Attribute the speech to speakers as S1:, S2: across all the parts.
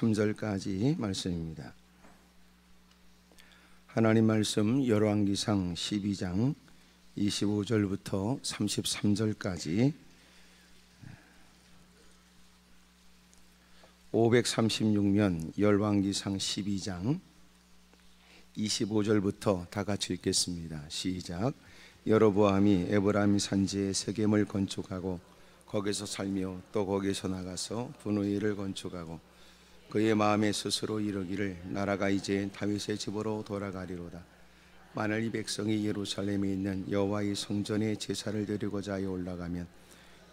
S1: 33절까지 말씀입니다. 하나님 말씀 열왕기상 12장 25절부터 33절까지 536면 열왕기상 12장 25절부터 다 같이 읽겠습니다. 시작. 여로보암이 에브라임 산지에 세겜을 건축하고 거기서 살며 또 거기서 나가서 분우이를 건축하고 그의 마음에 스스로 이르기를 나라가 이제 다윗의 집으로 돌아가리로다. 만일 이 백성이 예루살렘에 있는 여호와의 성전에 제사를 드리고자 하여 올라가면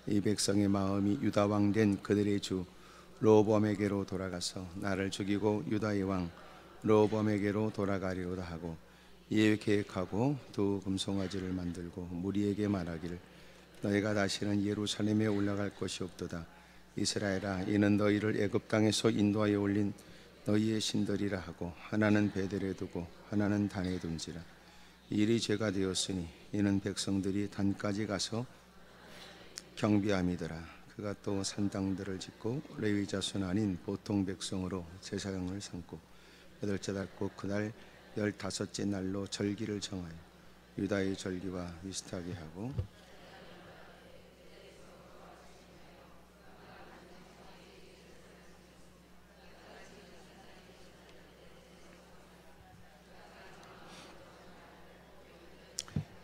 S1: 이 백성의 마음이 유다 왕 된 그들의 주 르호보암에게로 돌아가서 나를 죽이고 유다의 왕 르호보암에게로 돌아가리로다 하고 이에 계획하고 두 금송아지를 만들고 무리에게 말하기를 너희가 다시는 예루살렘에 올라갈 것이 없도다. 이스라엘아, 이는 너희를 애굽 땅에서 인도하여 올린 너희의 신들이라 하고 하나는 베델에 두고 하나는 단에 둔지라. 일이 죄가 되었으니 이는 백성들이 단까지 가서 경비함이더라. 그가 또 산당들을 짓고 레위 자손 아닌 보통 백성으로 제사장을 삼고 여덟째 달 곧 그날 15째 날로 절기를 정하여 유다의 절기와 비슷하게 하고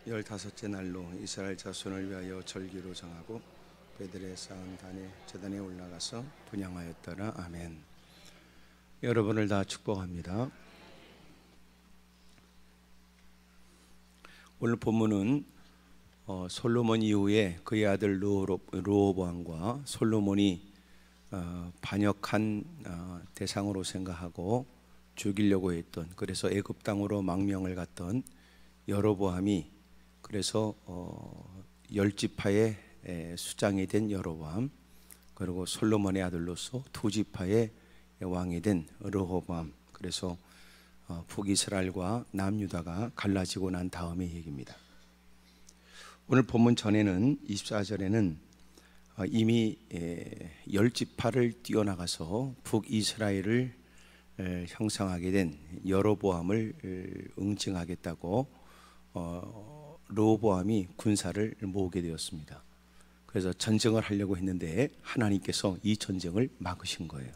S1: 열다섯째 날로 이스라엘 자손을 위하여 절기로 정하고 베델에 쌓은 제단에 올라가서 분향하였더라. 아멘. 여러분을 다 축복합니다. 오늘 본문은 솔로몬 이후에 그의 아들 르호보암과 솔로몬이 반역한 대상으로 생각하고 죽이려고 했던, 그래서 애굽 땅으로 망명을 갔던 여로보암이, 그래서 10지파의 수장이 된 여로보암, 그리고 솔로몬의 아들로서 2지파의 왕이 된 르호보암, 그래서 북이스라엘과 남유다가 갈라지고 난 다음의 얘기입니다. 오늘 본문 전에는 24절에는 이미 10지파를 뛰어나가서 북이스라엘을 형성하게 된 여로보암을 응징하겠다고 르호보암이 군사를 모으게 되었습니다. 그래서 전쟁을 하려고 했는데 하나님께서 이 전쟁을 막으신 거예요.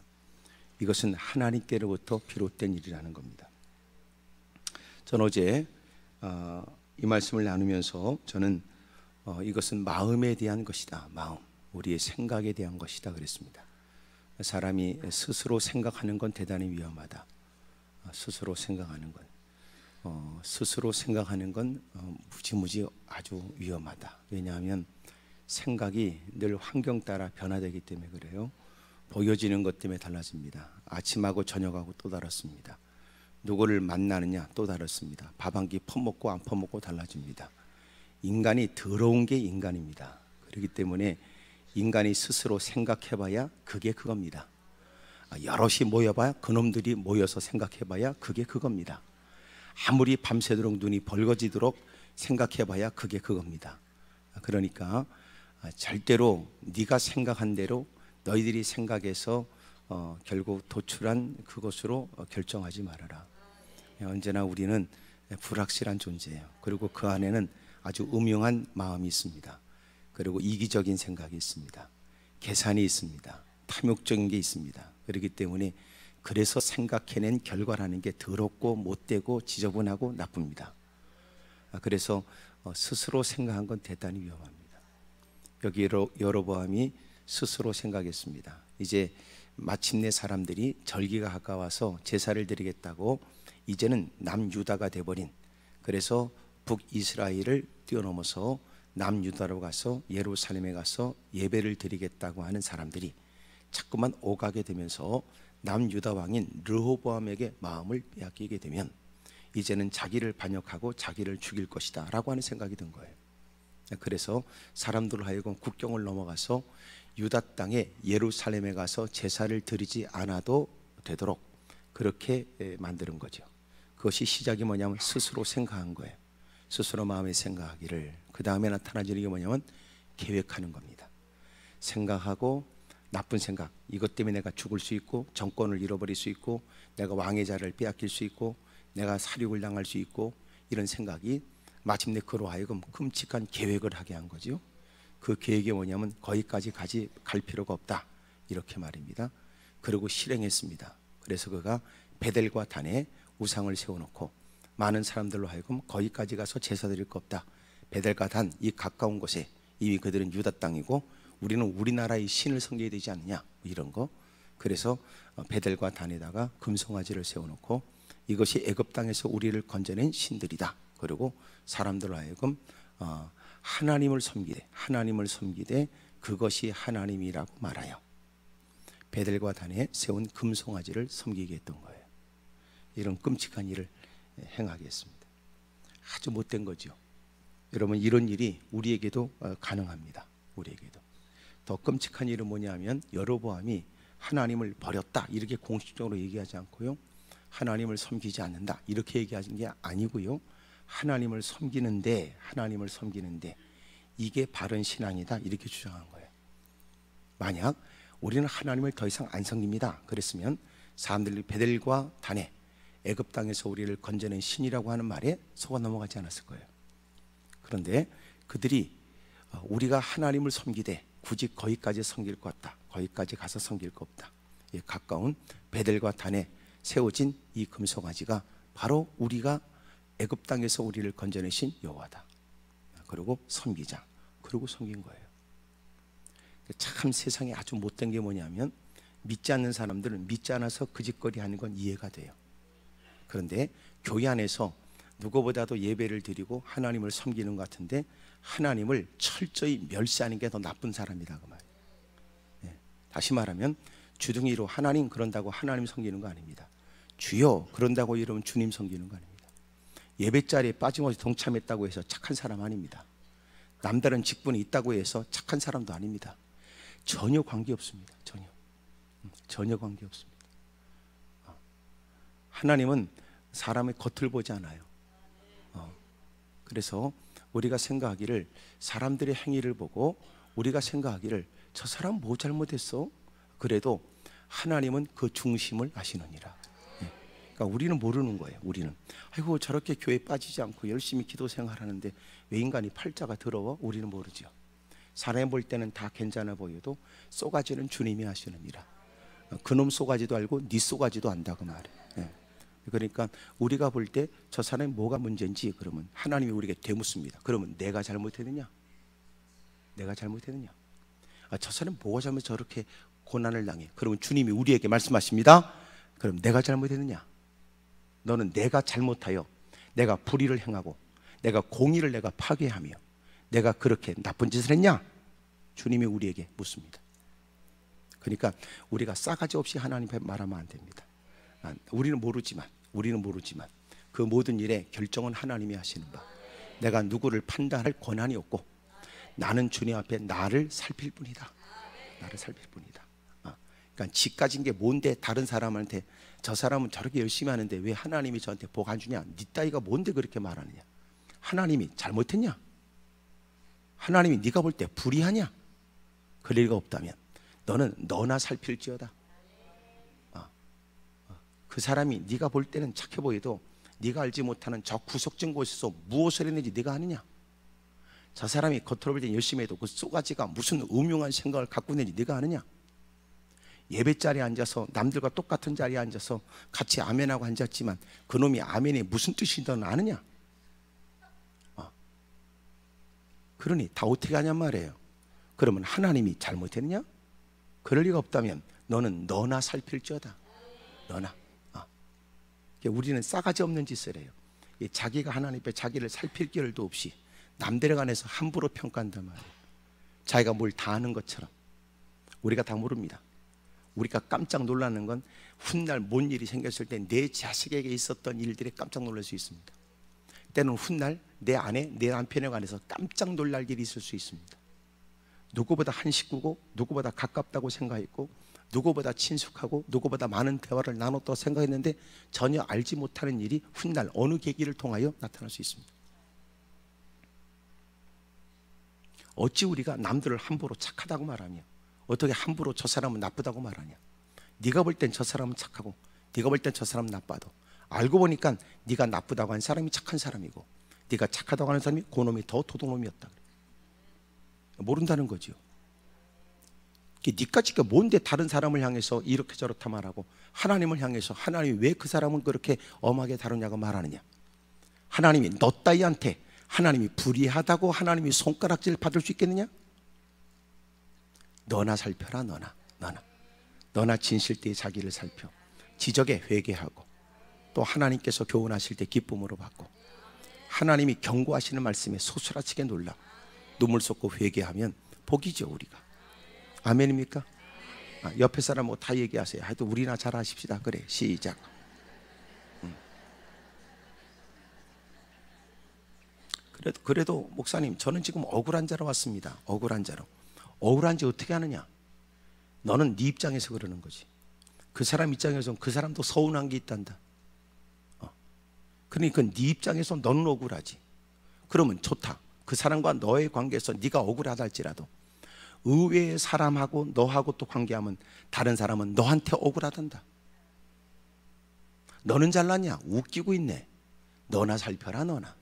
S1: 이것은 하나님께로부터 비롯된 일이라는 겁니다. 저는 어제 이 말씀을 나누면서 저는 이것은 마음에 대한 것이다. 마음, 우리의 생각에 대한 것이다 그랬습니다. 사람이 스스로 생각하는 건 대단히 위험하다. 스스로 생각하는 건 무지무지 아주 위험하다. 왜냐하면 생각이 늘 환경 따라 변화되기 때문에 그래요. 보여지는 것 때문에 달라집니다. 아침하고 저녁하고 또 다릅니다. 누구를 만나느냐 또 다릅니다. 밥 한 끼 퍼먹고 안 퍼먹고 달라집니다. 인간이 더러운 게 인간입니다. 그렇기 때문에 인간이 스스로 생각해봐야 그게 그겁니다. 여럿이 모여봐야, 그놈들이 모여서 생각해봐야 그게 그겁니다. 아무리 밤새도록 눈이 벌거지도록 생각해봐야 그게 그겁니다. 그러니까 절대로 네가 생각한 대로 너희들이 생각해서 결국 도출한 그것으로 결정하지 말아라. 언제나 우리는 불확실한 존재예요. 그리고 그 안에는 아주 음흉한 마음이 있습니다. 그리고 이기적인 생각이 있습니다. 계산이 있습니다. 탐욕적인 게 있습니다. 그렇기 때문에 그래서 생각해낸 결과라는 게 더럽고 못되고 지저분하고 나쁩니다. 그래서 스스로 생각한 건 대단히 위험합니다. 여기 여로보암이 스스로 생각했습니다. 이제 마침내 사람들이 절기가 가까워서 제사를 드리겠다고 이제는 남유다가 돼버린, 그래서 북이스라엘을 뛰어넘어서 남유다로 가서 예루살렘에 가서 예배를 드리겠다고 하는 사람들이 자꾸만 오가게 되면서 남유다 왕인 르호보암에게 마음을 빼앗기게 되면 이제는 자기를 반역하고 자기를 죽일 것이다 라고 하는 생각이 든 거예요. 그래서 사람들로 하여금 국경을 넘어가서 유다 땅에 예루살렘에 가서 제사를 드리지 않아도 되도록 그렇게 만드는 거죠. 그것이 시작이 뭐냐면 스스로 생각한 거예요. 스스로 마음에 생각하기를. 그 다음에 나타나지는 게 뭐냐면 계획하는 겁니다. 생각하고 나쁜 생각, 이것 때문에 내가 죽을 수 있고 정권을 잃어버릴 수 있고 내가 왕의 자리를 빼앗길 수 있고 내가 사륙을 당할 수 있고 이런 생각이 마침내 그로 하여금 끔찍한 계획을 하게 한 거죠. 그 계획이 뭐냐면 거기까지 갈 필요가 없다 이렇게 말입니다. 그리고 실행했습니다. 그래서 그가 베델과 단에 우상을 세워놓고 많은 사람들로 하여금 거기까지 가서 제사 드릴 거 없다. 베델과 단 이 가까운 곳에 이미 그들은 유다 땅이고 우리는 우리나라의 신을 섬겨야 되지 않느냐 이런 거. 그래서 베델과 단에다가 금송아지를 세워놓고 이것이 애굽 땅에서 우리를 건져낸 신들이다. 그리고 사람들로 하여금 하나님을 섬기되 그것이 하나님이라고 말하여 베델과 단에 세운 금송아지를 섬기게 했던 거예요. 이런 끔찍한 일을 행하게 했습니다. 아주 못된 거죠. 여러분 이런 일이 우리에게도 가능합니다. 우리에게도. 더 끔찍한 일은 뭐냐면 여로보암이 하나님을 버렸다 이렇게 공식적으로 얘기하지 않고요, 하나님을 섬기지 않는다 이렇게 얘기하는 게 아니고요, 하나님을 섬기는데 이게 바른 신앙이다 이렇게 주장한 거예요. 만약 우리는 하나님을 더 이상 안 섬깁니다 그랬으면 사람들이 베델과 단에 애굽 땅에서 우리를 건져낸 신이라고 하는 말에 속아 넘어가지 않았을 거예요. 그런데 그들이 우리가 하나님을 섬기되 굳이 거기까지 섬길 것 같다, 거기까지 가서 섬길 것 없다, 가까운 베델과 단에 세워진 이 금송아지가 바로 우리가 애굽 땅에서 우리를 건져내신 여호와다. 그리고 섬기자. 그리고 섬긴 거예요. 참 세상에 아주 못된 게 뭐냐면 믿지 않는 사람들은 믿지 않아서 그 짓거리 하는 건 이해가 돼요. 그런데 교회 안에서 누구보다도 예배를 드리고 하나님을 섬기는 것 같은데 하나님을 철저히 멸시하는 게 더 나쁜 사람이다 그 말이에요. 다시 말하면 주둥이로 하나님 그런다고 하나님 섬기는 거 아닙니다. 주여 그런다고 이러면 주님 섬기는 거 아닙니다. 예배자리에 빠짐없이 동참했다고 해서 착한 사람 아닙니다. 남다른 직분이 있다고 해서 착한 사람도 아닙니다. 전혀 관계없습니다. 전혀 관계없습니다. 하나님은 사람의 겉을 보지 않아요. 그래서 우리가 생각하기를, 사람들의 행위를 보고 우리가 생각하기를 저 사람 뭐 잘못했어? 그래도 하나님은 그 중심을 아시느니라. 그러니까 우리는 모르는 거예요. 우리는 아이고 저렇게 교회에 빠지지 않고 열심히 기도 생활하는데 왜 인간이 팔자가 더러워? 우리는 모르죠. 사람이 볼 때는 다 괜찮아 보여도 쏘가지는 주님이 하시느니라. 그놈 쏘가지도 알고 네 쏘가지도 안다고 말해. 그러니까 우리가 볼 때 저 사람이 뭐가 문제인지 그러면 하나님이 우리에게 되묻습니다. 그러면 내가 잘못했느냐? 저 사람이 뭐가 잘못 저렇게 고난을 당해? 그러면 주님이 우리에게 말씀하십니다. 그럼 내가 잘못했느냐? 너는 내가 잘못하여 내가 불의를 행하고 내가 공의를 내가 파괴하며 내가 그렇게 나쁜 짓을 했냐? 주님이 우리에게 묻습니다. 그러니까 우리가 싸가지 없이 하나님 앞에 말하면 안 됩니다. 우리는 모르지만 그 모든 일의 결정은 하나님이 하시는 바. 내가 누구를 판단할 권한이 없고 나는 주님 앞에 나를 살필 뿐이다. 그러니까 지 가진 게 뭔데 다른 사람한테 저 사람은 저렇게 열심히 하는데 왜 하나님이 저한테 복 안 주냐? 네 따위가 뭔데 그렇게 말하느냐? 하나님이 잘못했냐? 하나님이 네가 볼 때 불의하냐? 그럴 리가 없다면 너는 너나 살필지어다. 그 사람이 네가 볼 때는 착해 보여도 네가 알지 못하는 저 구석진 곳에서 무엇을 했는지 네가 아느냐? 저 사람이 겉으로 볼 때 열심히 해도 그 쏘가지가 무슨 음흉한 생각을 갖고 있는지 네가 아느냐? 예배자리에 앉아서 남들과 똑같은 자리에 앉아서 같이 아멘하고 앉았지만 그놈이 아멘이 무슨 뜻인지 너는 아느냐? 그러니 다 어떻게 하냔 말이에요. 그러면 하나님이 잘못했냐? 그럴 리가 없다면 너는 너나 살필지어다. 너나. 우리는 싸가지 없는 짓을 해요. 자기가 하나님 앞에 자기를 살필 겨를도 없이 남들에 관해서 함부로 평가한단 말이에요. 자기가 뭘 다 아는 것처럼. 우리가 다 모릅니다. 우리가 깜짝 놀라는 건 훗날 뭔 일이 생겼을 때 내 자식에게 있었던 일들에 깜짝 놀랄 수 있습니다. 때는 훗날 내 아내, 내 남편에 관해서 깜짝 놀랄 일이 있을 수 있습니다. 누구보다 한 식구고 누구보다 가깝다고 생각했고 누구보다 친숙하고 누구보다 많은 대화를 나눴다고 생각했는데 전혀 알지 못하는 일이 훗날 어느 계기를 통하여 나타날 수 있습니다. 어찌 우리가 남들을 함부로 착하다고 말하며 어떻게 함부로 저 사람은 나쁘다고 말하냐? 네가 볼 땐 저 사람은 착하고 네가 볼 땐 저 사람은 나빠도 알고 보니까 네가 나쁘다고 하는 사람이 착한 사람이고 네가 착하다고 하는 사람이 그놈이 더 도둑놈이었다. 모른다는 거죠. 네가 지금 뭔데 다른 사람을 향해서 이렇게 저렇다 말하고 하나님을 향해서 하나님이 왜 그 사람은 그렇게 엄하게 다루냐고 말하느냐? 하나님이 너 따위한테 하나님이 불의하다고 하나님이 손가락질 받을 수 있겠느냐? 너나 살펴라. 너나 진실 때에 자기를 살펴 지적에 회개하고 또 하나님께서 교훈하실 때 기쁨으로 받고 하나님이 경고하시는 말씀에 소스라치게 놀라 눈물 쏟고 회개하면 복이죠 우리가. 아멘입니까? 옆에 사람 뭐 다 얘기하세요. 하여튼 우리나 잘하십시다. 그래 시작. 그래도 목사님 저는 지금 억울한 자로 왔습니다. 억울한 자로. 억울한지 어떻게 하느냐? 너는 네 입장에서 그러는 거지. 그 사람 입장에서는 그 사람도 서운한 게 있단다. 그러니까 네 입장에서 너는 억울하지. 그러면 좋다. 그 사람과 너의 관계에서 네가 억울하다 할지라도 의외의 사람하고 너하고 또 관계하면 다른 사람은 너한테 억울하단다. 너는 잘났냐? 웃기고 있네. 너나 살펴라. 너나.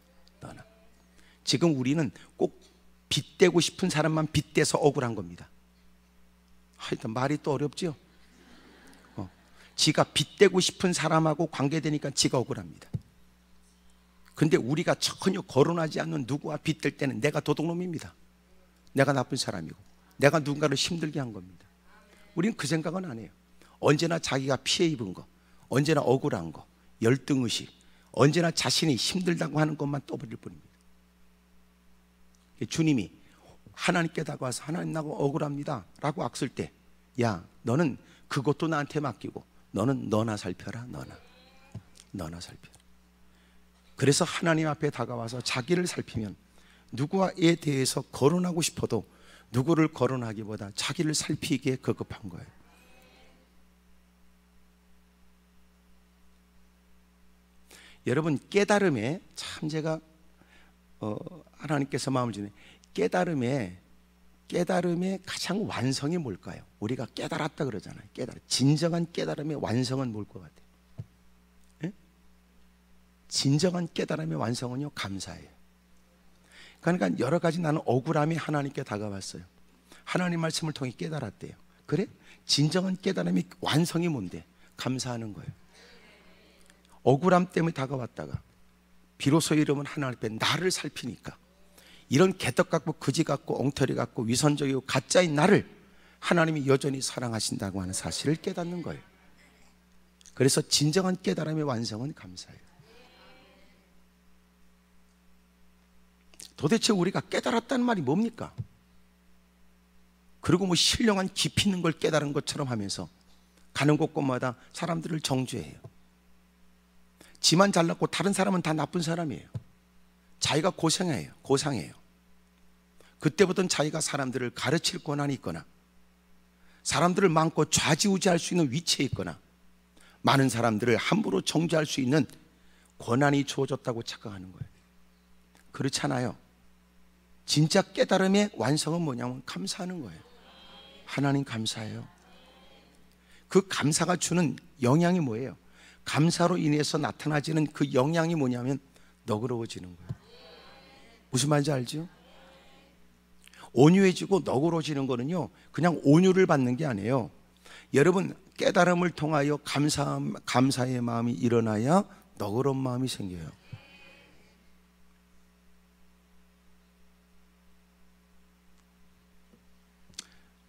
S1: 지금 우리는 꼭 빗대고 싶은 사람만 빗대서 억울한 겁니다. 하여튼 말이 또 어렵죠. 지가 빗대고 싶은 사람하고 관계되니까 지가 억울합니다. 근데 우리가 전혀 거론하지 않는 누구와 빗댈 때는 내가 도둑놈입니다. 내가 나쁜 사람이고 내가 누군가를 힘들게 한 겁니다. 우리는 그 생각은 안 해요. 언제나 자기가 피해 입은 거, 언제나 억울한 거, 열등의식, 언제나 자신이 힘들다고 하는 것만 떠버릴 뿐입니다. 주님이 하나님께 다가와서 하나님 나하고 억울합니다 라고 악쓸 때, 야 너는 그것도 나한테 맡기고 너는 너나 살펴라. 너나 살펴라. 그래서 하나님 앞에 다가와서 자기를 살피면 누구에 대해서 거론하고 싶어도 누구를 거론하기보다 자기를 살피기에 급급한 거예요. 여러분 깨달음에 참 제가 하나님께서 마음을 주네. 깨달음의 가장 완성이 뭘까요? 우리가 깨달았다 그러잖아요. 진정한 깨달음의 완성은 뭘 것 같아요? 예? 진정한 깨달음의 완성은요, 감사예요. 그러니까 여러 가지 나는 억울함이 하나님께 다가왔어요. 하나님 말씀을 통해 깨달았대요. 그래? 진정한 깨달음이 완성이 뭔데? 감사하는 거예요. 억울함 때문에 다가왔다가 비로소 이러면 하나님 앞에 나를 살피니까 이런 개떡 같고 거지 같고 엉터리 같고 위선적이고 가짜인 나를 하나님이 여전히 사랑하신다고 하는 사실을 깨닫는 거예요. 그래서 진정한 깨달음의 완성은 감사예요. 도대체 우리가 깨달았다는 말이 뭡니까? 그리고 뭐 신령한 깊이 있는 걸 깨달은 것처럼 하면서 가는 곳곳마다 사람들을 정죄해요. 지만 잘났고 다른 사람은 다 나쁜 사람이에요. 자기가 고상해요. 그때부터는 자기가 사람들을 가르칠 권한이 있거나 사람들을 많고 좌지우지할 수 있는 위치에 있거나 많은 사람들을 함부로 정죄할 수 있는 권한이 주어졌다고 착각하는 거예요. 그렇잖아요. 진짜 깨달음의 완성은 뭐냐면 감사하는 거예요. 하나님 감사해요. 그 감사가 주는 영향이 뭐예요? 감사로 인해서 나타나지는 그 영향이 뭐냐면 너그러워지는 거예요. 무슨 말인지 알죠? 온유해지고 너그러워지는 거는요, 그냥 온유를 받는 게 아니에요. 여러분 깨달음을 통하여 감사의 마음이 일어나야 너그러운 마음이 생겨요.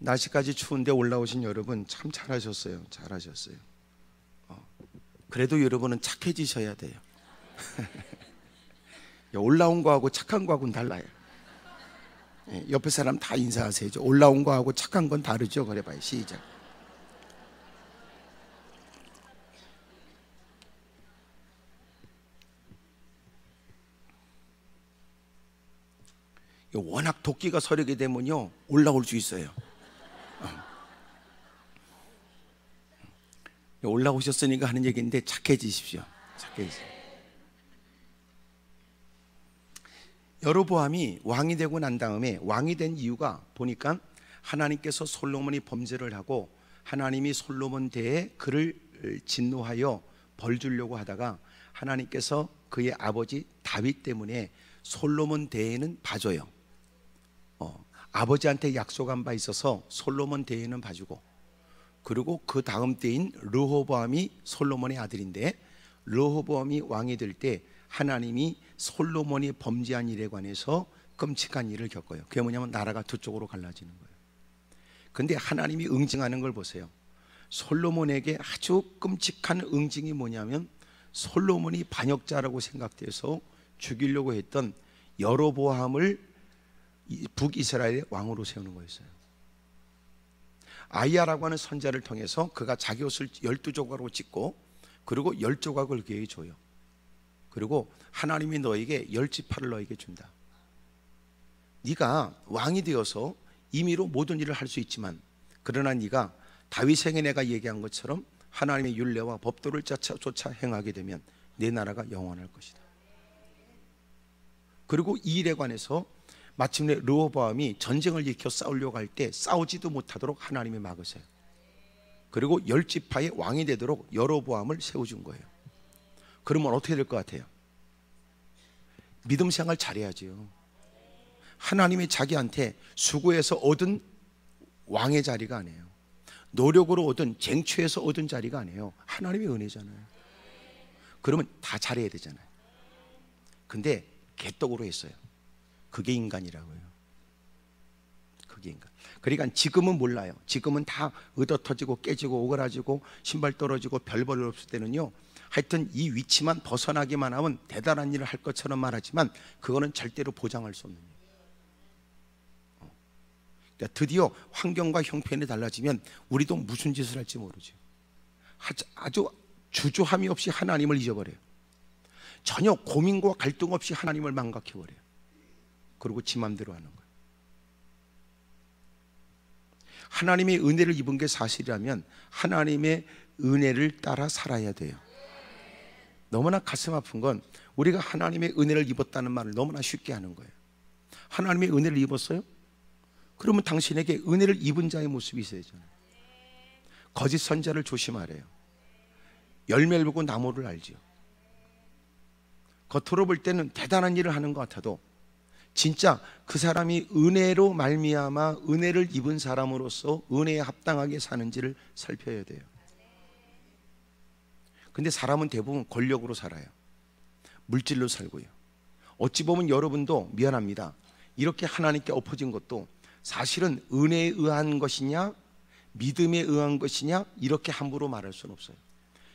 S1: 날씨까지 추운데 올라오신 여러분 참 잘하셨어요. 그래도 여러분은 착해지셔야 돼요. 올라온 거하고 착한 거하고는 달라요. 옆에 사람 다 인사하세요. 올라온 거하고 착한 건 다르죠. 그래 봐요. 시작. 워낙 도끼가 서리게 되면요 올라올 수 있어요. 올라오셨으니까 하는 얘기인데 착해지십시오. 여로보암이 왕이 되고 난 다음에 왕이 된 이유가 보니까 하나님께서 솔로몬이 범죄를 하고 하나님이 솔로몬 대에 그를 진노하여 벌 주려고 하다가 하나님께서 그의 아버지 다윗 때문에 솔로몬 대에는 봐줘요. 아버지한테 약속한 바 있어서 솔로몬 대에는 봐주고, 그리고 그 다음 때인 르호보암이 솔로몬의 아들인데, 르호보암이 왕이 될 때 하나님이 솔로몬이 범죄한 일에 관해서 끔찍한 일을 겪어요. 그게 뭐냐면 나라가 두 쪽으로 갈라지는 거예요. 근데 하나님이 응징하는 걸 보세요. 솔로몬에게 아주 끔찍한 응징이 뭐냐면 솔로몬이 반역자라고 생각돼서 죽이려고 했던 여로보암을 북이스라엘의 왕으로 세우는 거였어요. 아이야라고 하는 선자를 통해서 그가 자기 옷을 12조각으로 찢고, 그리고 10조각을 그에게 줘요. 그리고 하나님이 너에게 10지파를 너에게 준다. 네가 왕이 되어서 임의로 모든 일을 할 수 있지만, 그러나 네가 다윗에게 내가 얘기한 것처럼 하나님의 율례와 법도를 쫓아 행하게 되면 내 나라가 영원할 것이다. 그리고 이 일에 관해서 마침내 르호보암이 전쟁을 일으켜 싸우려고 할 때 싸우지도 못하도록 하나님이 막으세요. 그리고 10지파의 왕이 되도록 여로보암을 세워준 거예요. 그러면 어떻게 될 것 같아요? 믿음 생활 잘해야지요. 하나님이 자기한테 수고해서 얻은 왕의 자리가 아니에요. 노력으로 얻은, 쟁취해서 얻은 자리가 아니에요. 하나님의 은혜잖아요. 그러면 다 잘해야 되잖아요. 근데 개떡으로 했어요. 그게 인간이라고요. 그게 인간. 그러니까 지금은 몰라요. 지금은 다 얻어터지고 깨지고 오그라지고 신발 떨어지고 별벌 없을 때는요, 하여튼 이 위치만 벗어나기만 하면 대단한 일을 할 것처럼 말하지만 그거는 절대로 보장할 수 없는 일이에요. 그러니까 드디어 환경과 형편이 달라지면 우리도 무슨 짓을 할지 모르죠. 아주 주저함이 없이 하나님을 잊어버려요. 전혀 고민과 갈등 없이 하나님을 망각해버려요. 그리고 지 맘대로 하는 거예요. 하나님의 은혜를 입은 게 사실이라면 하나님의 은혜를 따라 살아야 돼요. 너무나 가슴 아픈 건 우리가 하나님의 은혜를 입었다는 말을 너무나 쉽게 하는 거예요. 하나님의 은혜를 입었어요? 그러면 당신에게 은혜를 입은 자의 모습이 있어야잖아요. 거짓 선자를 조심하래요. 열매를 보고 나무를 알지요. 겉으로 볼 때는 대단한 일을 하는 것 같아도 진짜 그 사람이 은혜로 말미암아 은혜를 입은 사람으로서 은혜에 합당하게 사는지를 살펴야 돼요. 근데 사람은 대부분 권력으로 살아요. 물질로 살고요. 어찌 보면 여러분도 미안합니다. 이렇게 하나님께 엎어진 것도 사실은 은혜에 의한 것이냐 믿음에 의한 것이냐 이렇게 함부로 말할 수는 없어요.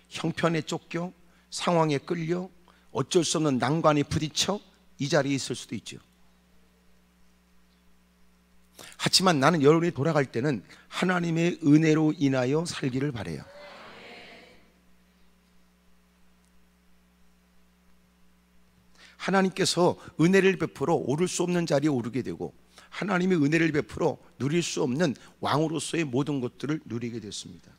S1: 형편에 쫓겨 상황에 끌려 어쩔 수 없는 난관에 부딪혀 이 자리에 있을 수도 있죠. 하지만 나는 여러분이 돌아갈 때는 하나님의 은혜로 인하여 살기를 바라요. 하나님께서 은혜를 베풀어 오를 수 없는 자리에 오르게 되고 하나님의 은혜를 베풀어 누릴 수 없는 왕으로서의 모든 것들을 누리게 됐습니다.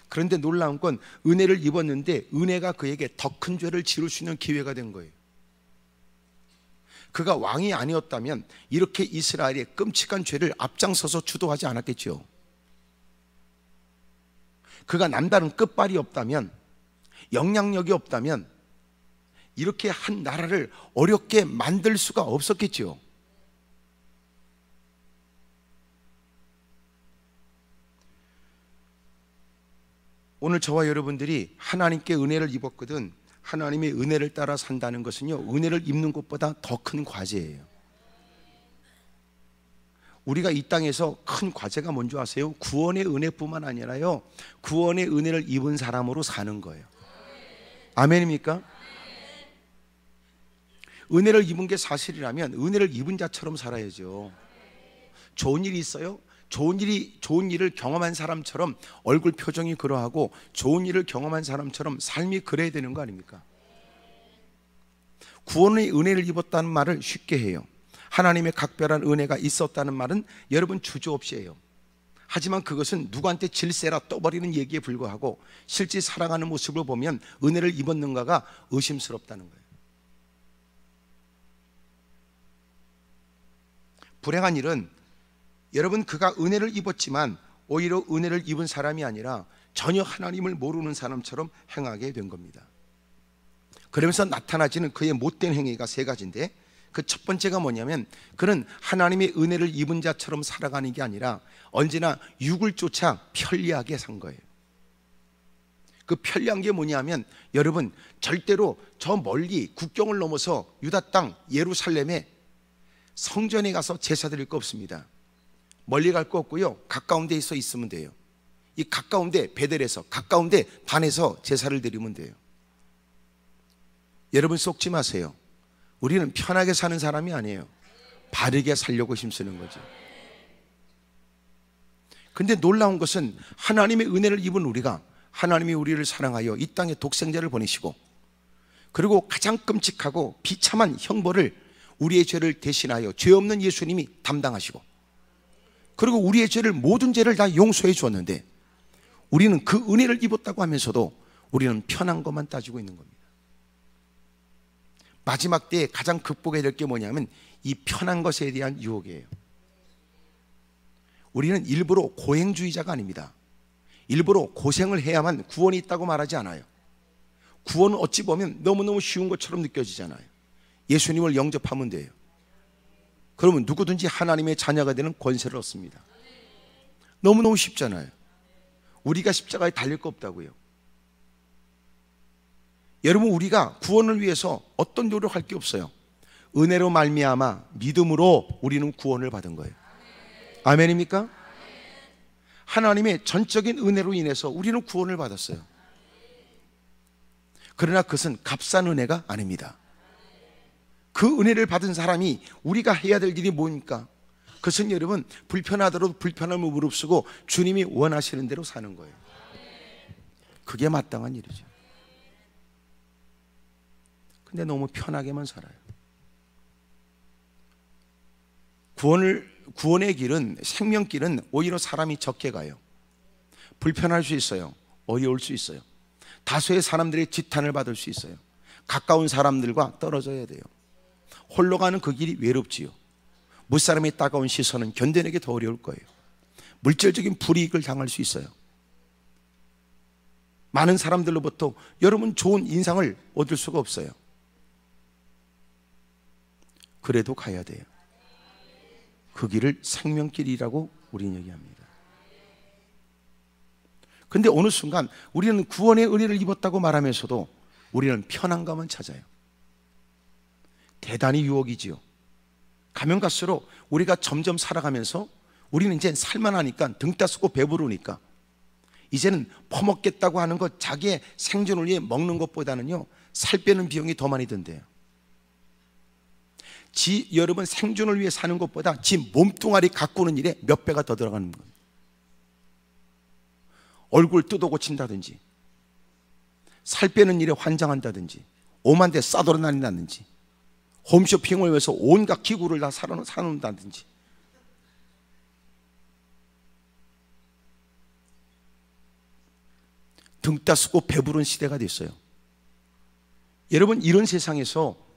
S1: 그런데 놀라운 건 은혜를 입었는데 은혜가 그에게 더 큰 죄를 지을 수 있는 기회가 된 거예요. 그가 왕이 아니었다면 이렇게 이스라엘의 끔찍한 죄를 앞장서서 주도하지 않았겠죠. 그가 남다른 끝발이 없다면, 영향력이 없다면 이렇게 한 나라를 어렵게 만들 수가 없었겠죠. 오늘 저와 여러분들이 하나님께 은혜를 입었거든 하나님의 은혜를 따라 산다는 것은요, 은혜를 입는 것보다 더 큰 과제예요. 우리가 이 땅에서 큰 과제가 뭔지 아세요? 구원의 은혜뿐만 아니라요, 구원의 은혜를 입은 사람으로 사는 거예요. 아멘입니까? 은혜를 입은 게 사실이라면 은혜를 입은 자처럼 살아야죠. 좋은 일이 있어요? 좋은 일을 경험한 사람처럼 얼굴 표정이 그러하고 좋은 일을 경험한 사람처럼 삶이 그래야 되는 거 아닙니까? 구원의 은혜를 입었다는 말을 쉽게 해요. 하나님의 각별한 은혜가 있었다는 말은 여러분 주저없이 해요. 하지만 그것은 누구한테 질세라 떠버리는 얘기에 불과하고 실제 살아가는 모습을 보면 은혜를 입었는가가 의심스럽다는 거예요. 불행한 일은 여러분, 그가 은혜를 입었지만 오히려 은혜를 입은 사람이 아니라 전혀 하나님을 모르는 사람처럼 행하게 된 겁니다. 그러면서 나타나지는 그의 못된 행위가 세 가지인데, 그 첫 번째가 뭐냐면 그는 하나님의 은혜를 입은 자처럼 살아가는 게 아니라 언제나 육을 쫓아 편리하게 산 거예요. 그 편리한 게 뭐냐면, 여러분, 절대로 저 멀리 국경을 넘어서 유다 땅 예루살렘에 성전에 가서 제사 드릴 거 없습니다. 멀리 갈 거 없고요, 가까운 데서 있으면 돼요. 이 가까운 데 베델에서, 가까운 데 단에서 제사를 드리면 돼요. 여러분, 속지 마세요. 우리는 편하게 사는 사람이 아니에요. 바르게 살려고 힘쓰는 거죠. 근데 놀라운 것은 하나님의 은혜를 입은 우리가, 하나님이 우리를 사랑하여 이 땅에 독생자를 보내시고, 그리고 가장 끔찍하고 비참한 형벌을 우리의 죄를 대신하여 죄 없는 예수님이 담당하시고, 그리고 우리의 죄를, 모든 죄를 다 용서해 주었는데, 우리는 그 은혜를 입었다고 하면서도 우리는 편한 것만 따지고 있는 겁니다. 마지막 때에 가장 극복해야 될 게 뭐냐면 이 편한 것에 대한 유혹이에요. 우리는 일부러 고행주의자가 아닙니다. 일부러 고생을 해야만 구원이 있다고 말하지 않아요. 구원은 어찌 보면 너무너무 쉬운 것처럼 느껴지잖아요. 예수님을 영접하면 돼요. 그러면 누구든지 하나님의 자녀가 되는 권세를 얻습니다. 너무너무 쉽잖아요. 우리가 십자가에 달릴 거 없다고요. 여러분, 우리가 구원을 위해서 어떤 노력할 게 없어요. 은혜로 말미암아 믿음으로 우리는 구원을 받은 거예요. 아멘입니까? 하나님의 전적인 은혜로 인해서 우리는 구원을 받았어요. 그러나 그것은 값싼 은혜가 아닙니다. 그 은혜를 받은 사람이 우리가 해야 될 일이 뭡니까? 그것은 여러분, 불편하더라도 불편함을 무릅쓰고 주님이 원하시는 대로 사는 거예요. 그게 마땅한 일이죠. 근데 너무 편하게만 살아요. 구원의 길은, 생명길은 오히려 사람이 적게 가요. 불편할 수 있어요. 어려울 수 있어요. 다수의 사람들의 지탄을 받을 수 있어요. 가까운 사람들과 떨어져야 돼요. 홀로 가는 그 길이 외롭지요. 무사람의 따가운 시선은 견뎌내기 더 어려울 거예요. 물질적인 불이익을 당할 수 있어요. 많은 사람들로부터 여러분 좋은 인상을 얻을 수가 없어요. 그래도 가야 돼요. 그 길을 생명길이라고 우리는 얘기합니다. 근데 어느 순간 우리는 구원의 은혜를 입었다고 말하면서도 우리는 편안감은 찾아요. 대단히 유혹이지요. 가면 갈수록 우리가 점점 살아가면서 우리는 이제 살만하니까, 등 따스고 배부르니까 이제는 퍼먹겠다고 하는 것, 자기의 생존을 위해 먹는 것보다는요, 살 빼는 비용이 더 많이 든대요. 여러분, 생존을 위해 사는 것보다 지 몸뚱아리 가꾸는 일에 몇 배가 더 들어가는 겁니다. 얼굴 뜯어 고친다든지, 살 빼는 일에 환장한다든지, 오만 대 싸돌아다닌다든지, 홈쇼핑을 위해서 온갖 기구를 다 사놓는다든지. 등 따스고 배부른 시대가 됐어요. 여러분, 이런 세상에서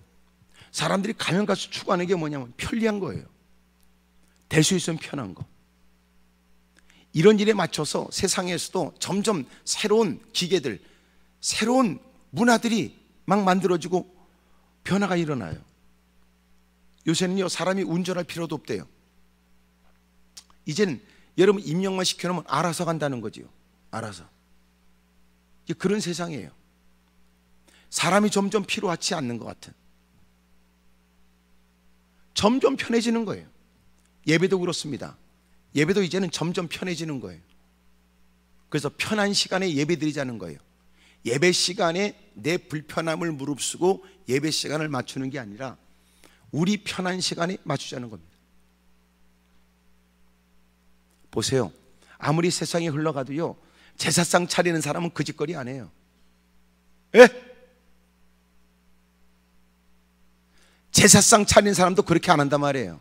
S1: 사람들이 가면 갈수록 추구하는 게 뭐냐면 편리한 거예요. 될 수 있으면 편한 거. 이런 일에 맞춰서 세상에서도 점점 새로운 기계들, 새로운 문화들이 막 만들어지고 변화가 일어나요. 요새는요, 사람이 운전할 필요도 없대요. 이제는 여러분 입력만 시켜놓으면 알아서 간다는 거지요. 알아서. 그런 세상이에요. 사람이 점점 필요하지 않는 것 같은, 점점 편해지는 거예요. 예배도 그렇습니다. 예배도 이제는 점점 편해지는 거예요. 그래서 편한 시간에 예배 드리자는 거예요. 예배 시간에 내 불편함을 무릅쓰고 예배 시간을 맞추는 게 아니라 우리 편한 시간에 맞추자는 겁니다. 보세요. 아무리 세상이 흘러가도요, 제사상 차리는 사람은 그 짓거리 안 해요. 예? 제사상 차리는 사람도 그렇게 안 한단 말이에요.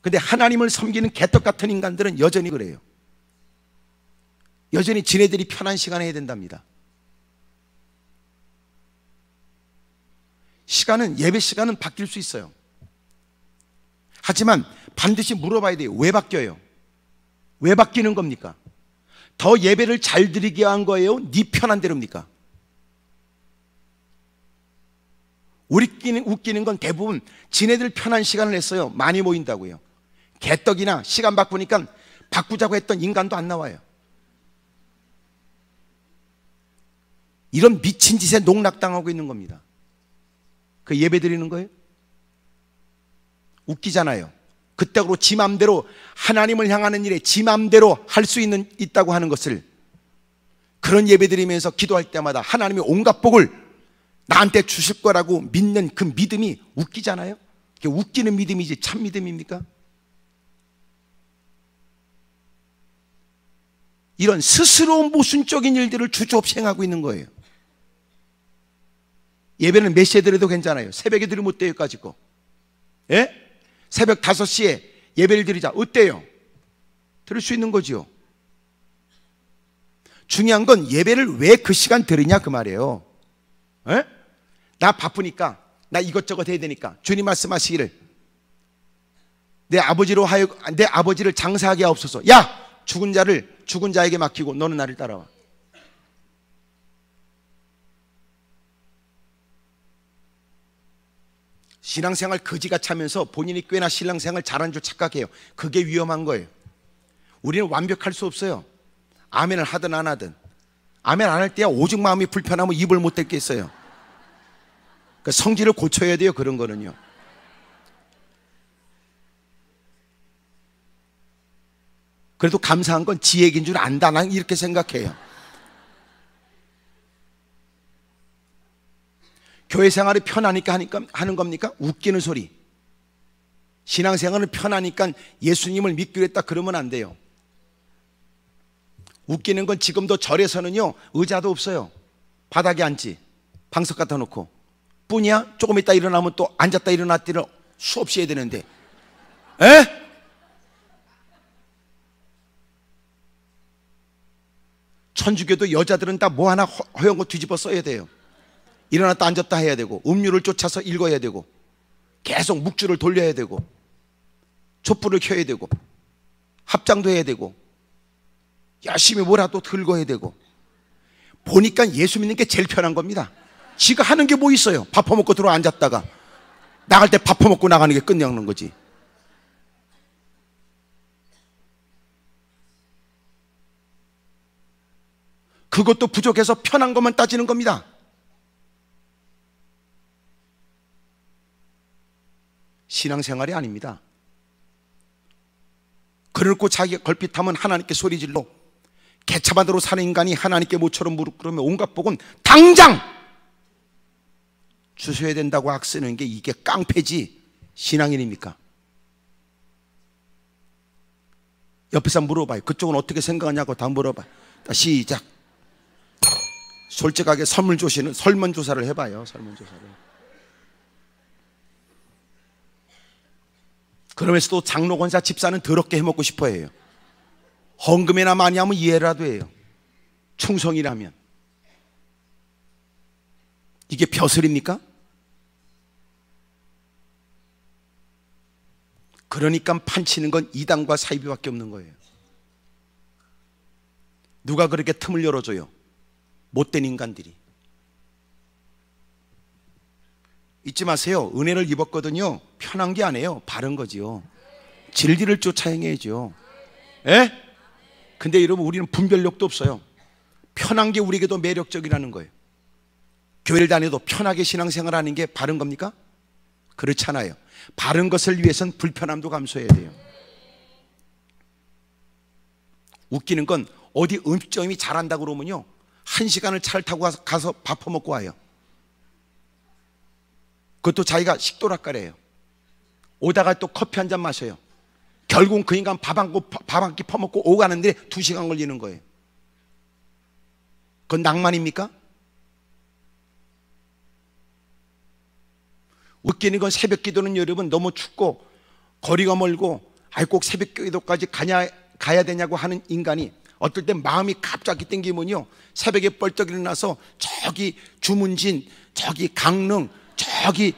S1: 근데 하나님을 섬기는 개떡 같은 인간들은 여전히 그래요. 여전히 지네들이 편한 시간에 해야 된답니다. 시간은, 예배 시간은 바뀔 수 있어요. 하지만 반드시 물어봐야 돼요. 왜 바뀌어요? 왜 바뀌는 겁니까? 더 예배를 잘 드리게 한 거예요? 네 편한 대로입니까? 웃기는 건 대부분 지네들 편한 시간을 냈어요. 많이 모인다고요. 개떡이나 시간 바꾸니까 바꾸자고 했던 인간도 안 나와요. 이런 미친 짓에 농락당하고 있는 겁니다. 그 예배 드리는 거예요? 웃기잖아요. 그때로 지 맘대로 하나님을 향하는 일에 지 맘대로 할 수 있다고 하는 것을, 그런 예배 드리면서 기도할 때마다 하나님의 온갖 복을 나한테 주실 거라고 믿는 그 믿음이 웃기잖아요. 그게 웃기는 믿음이지 참 믿음입니까? 이런 스스로 모순적인 일들을 주저없이 행하고 있는 거예요. 예배는 몇 시에 드려도 괜찮아요. 새벽에 드리면 어때요? 가지고 예? 새벽 5시에 예배를 드리자 어때요? 드릴 수 있는 거지요. 중요한 건 예배를 왜 그 시간 드리냐 그 말이에요. 에? 나 바쁘니까, 나 이것저것 해야 되니까. 주님 말씀하시기를 내 아버지를 장사하게 하옵소서. 야! 죽은 자에게 맡기고 너는 나를 따라와. 신앙생활 거지같이 하면서 본인이 꽤나 신앙생활 잘한 줄 착각해요. 그게 위험한 거예요. 우리는 완벽할 수 없어요. 아멘을 하든 안 하든. 아멘 안 할 때야 오직 마음이 불편하면 입을 못 닫겠어요. 그러니까 성질을 고쳐야 돼요. 그런 거는요. 그래도 감사한 건 지 얘기인 줄 안다. 난 이렇게 생각해요. 교회 생활이 편하니까 하는 겁니까? 웃기는 소리. 신앙생활은 편하니까 예수님을 믿기로 했다 그러면 안 돼요. 웃기는 건 지금도 절에서는요 의자도 없어요. 바닥에 앉지. 방석 갖다 놓고 뿐이야. 조금 있다 일어나면 또 앉았다 일어났다를 수없이 해야 되는데 에? 천주교도 여자들은 다 뭐 하나 허연 거 뒤집어 써야 돼요. 일어났다 앉았다 해야 되고 음료를 쫓아서 읽어야 되고 계속 묵주를 돌려야 되고 촛불을 켜야 되고 합장도 해야 되고 열심히 뭐라도 긁어야 되고. 보니까 예수 믿는 게 제일 편한 겁니다. 지가 하는 게 뭐 있어요? 밥 퍼먹고 들어와 앉았다가 나갈 때 밥 퍼먹고 나가는 게 끝내는 거지. 그것도 부족해서 편한 것만 따지는 겁니다. 신앙생활이 아닙니다. 그렇고 자기가 걸핏하면 하나님께 소리질러 개차반대로 사는 인간이 하나님께 모처럼 무릎 꿇으면 온갖 복은 당장 주셔야 된다고 악쓰는 게 이게 깡패지 신앙인입니까? 옆에서 물어봐요. 그쪽은 어떻게 생각하냐고 다 물어봐요. 시작. 솔직하게 설문조사를 해봐요. 설문조사를. 그러면서도 장로 권사 집사는 더럽게 해먹고 싶어 해요. 헌금이나 많이 하면 이해라도 해요. 충성이라면. 이게 벼슬입니까? 그러니까 판치는 건 이단과 사이비밖에 없는 거예요. 누가 그렇게 틈을 열어줘요? 못된 인간들이. 잊지 마세요. 은혜를 입었거든요. 편한 게 아니에요. 바른 거지요. 진리를 쫓아 행해야죠. 예? 근데 여러분 우리는 분별력도 없어요. 편한 게 우리에게도 매력적이라는 거예요. 교회를 다녀도 편하게 신앙생활하는 게 바른 겁니까? 그렇잖아요. 바른 것을 위해서는 불편함도 감수해야 돼요. 웃기는 건 어디 음식점이 잘한다고 그러면요 1시간을 차를 타고 가서 밥 퍼먹고 와요. 그것도 자기가 식도락가래요. 오다가 또 커피 한 잔 마셔요. 결국은 그 인간 밥 한 끼 퍼먹고 오가는데 2시간 걸리는 거예요. 그건 낭만입니까? 웃기는 건 새벽 기도는 여러분 너무 춥고 거리가 멀고 꼭 새벽 기도까지 가야 되냐고 하는 인간이 어떨 땐 마음이 갑자기 땡기면요 새벽에 뻘떡 일어나서 저기 주문진, 저기 강릉, 저기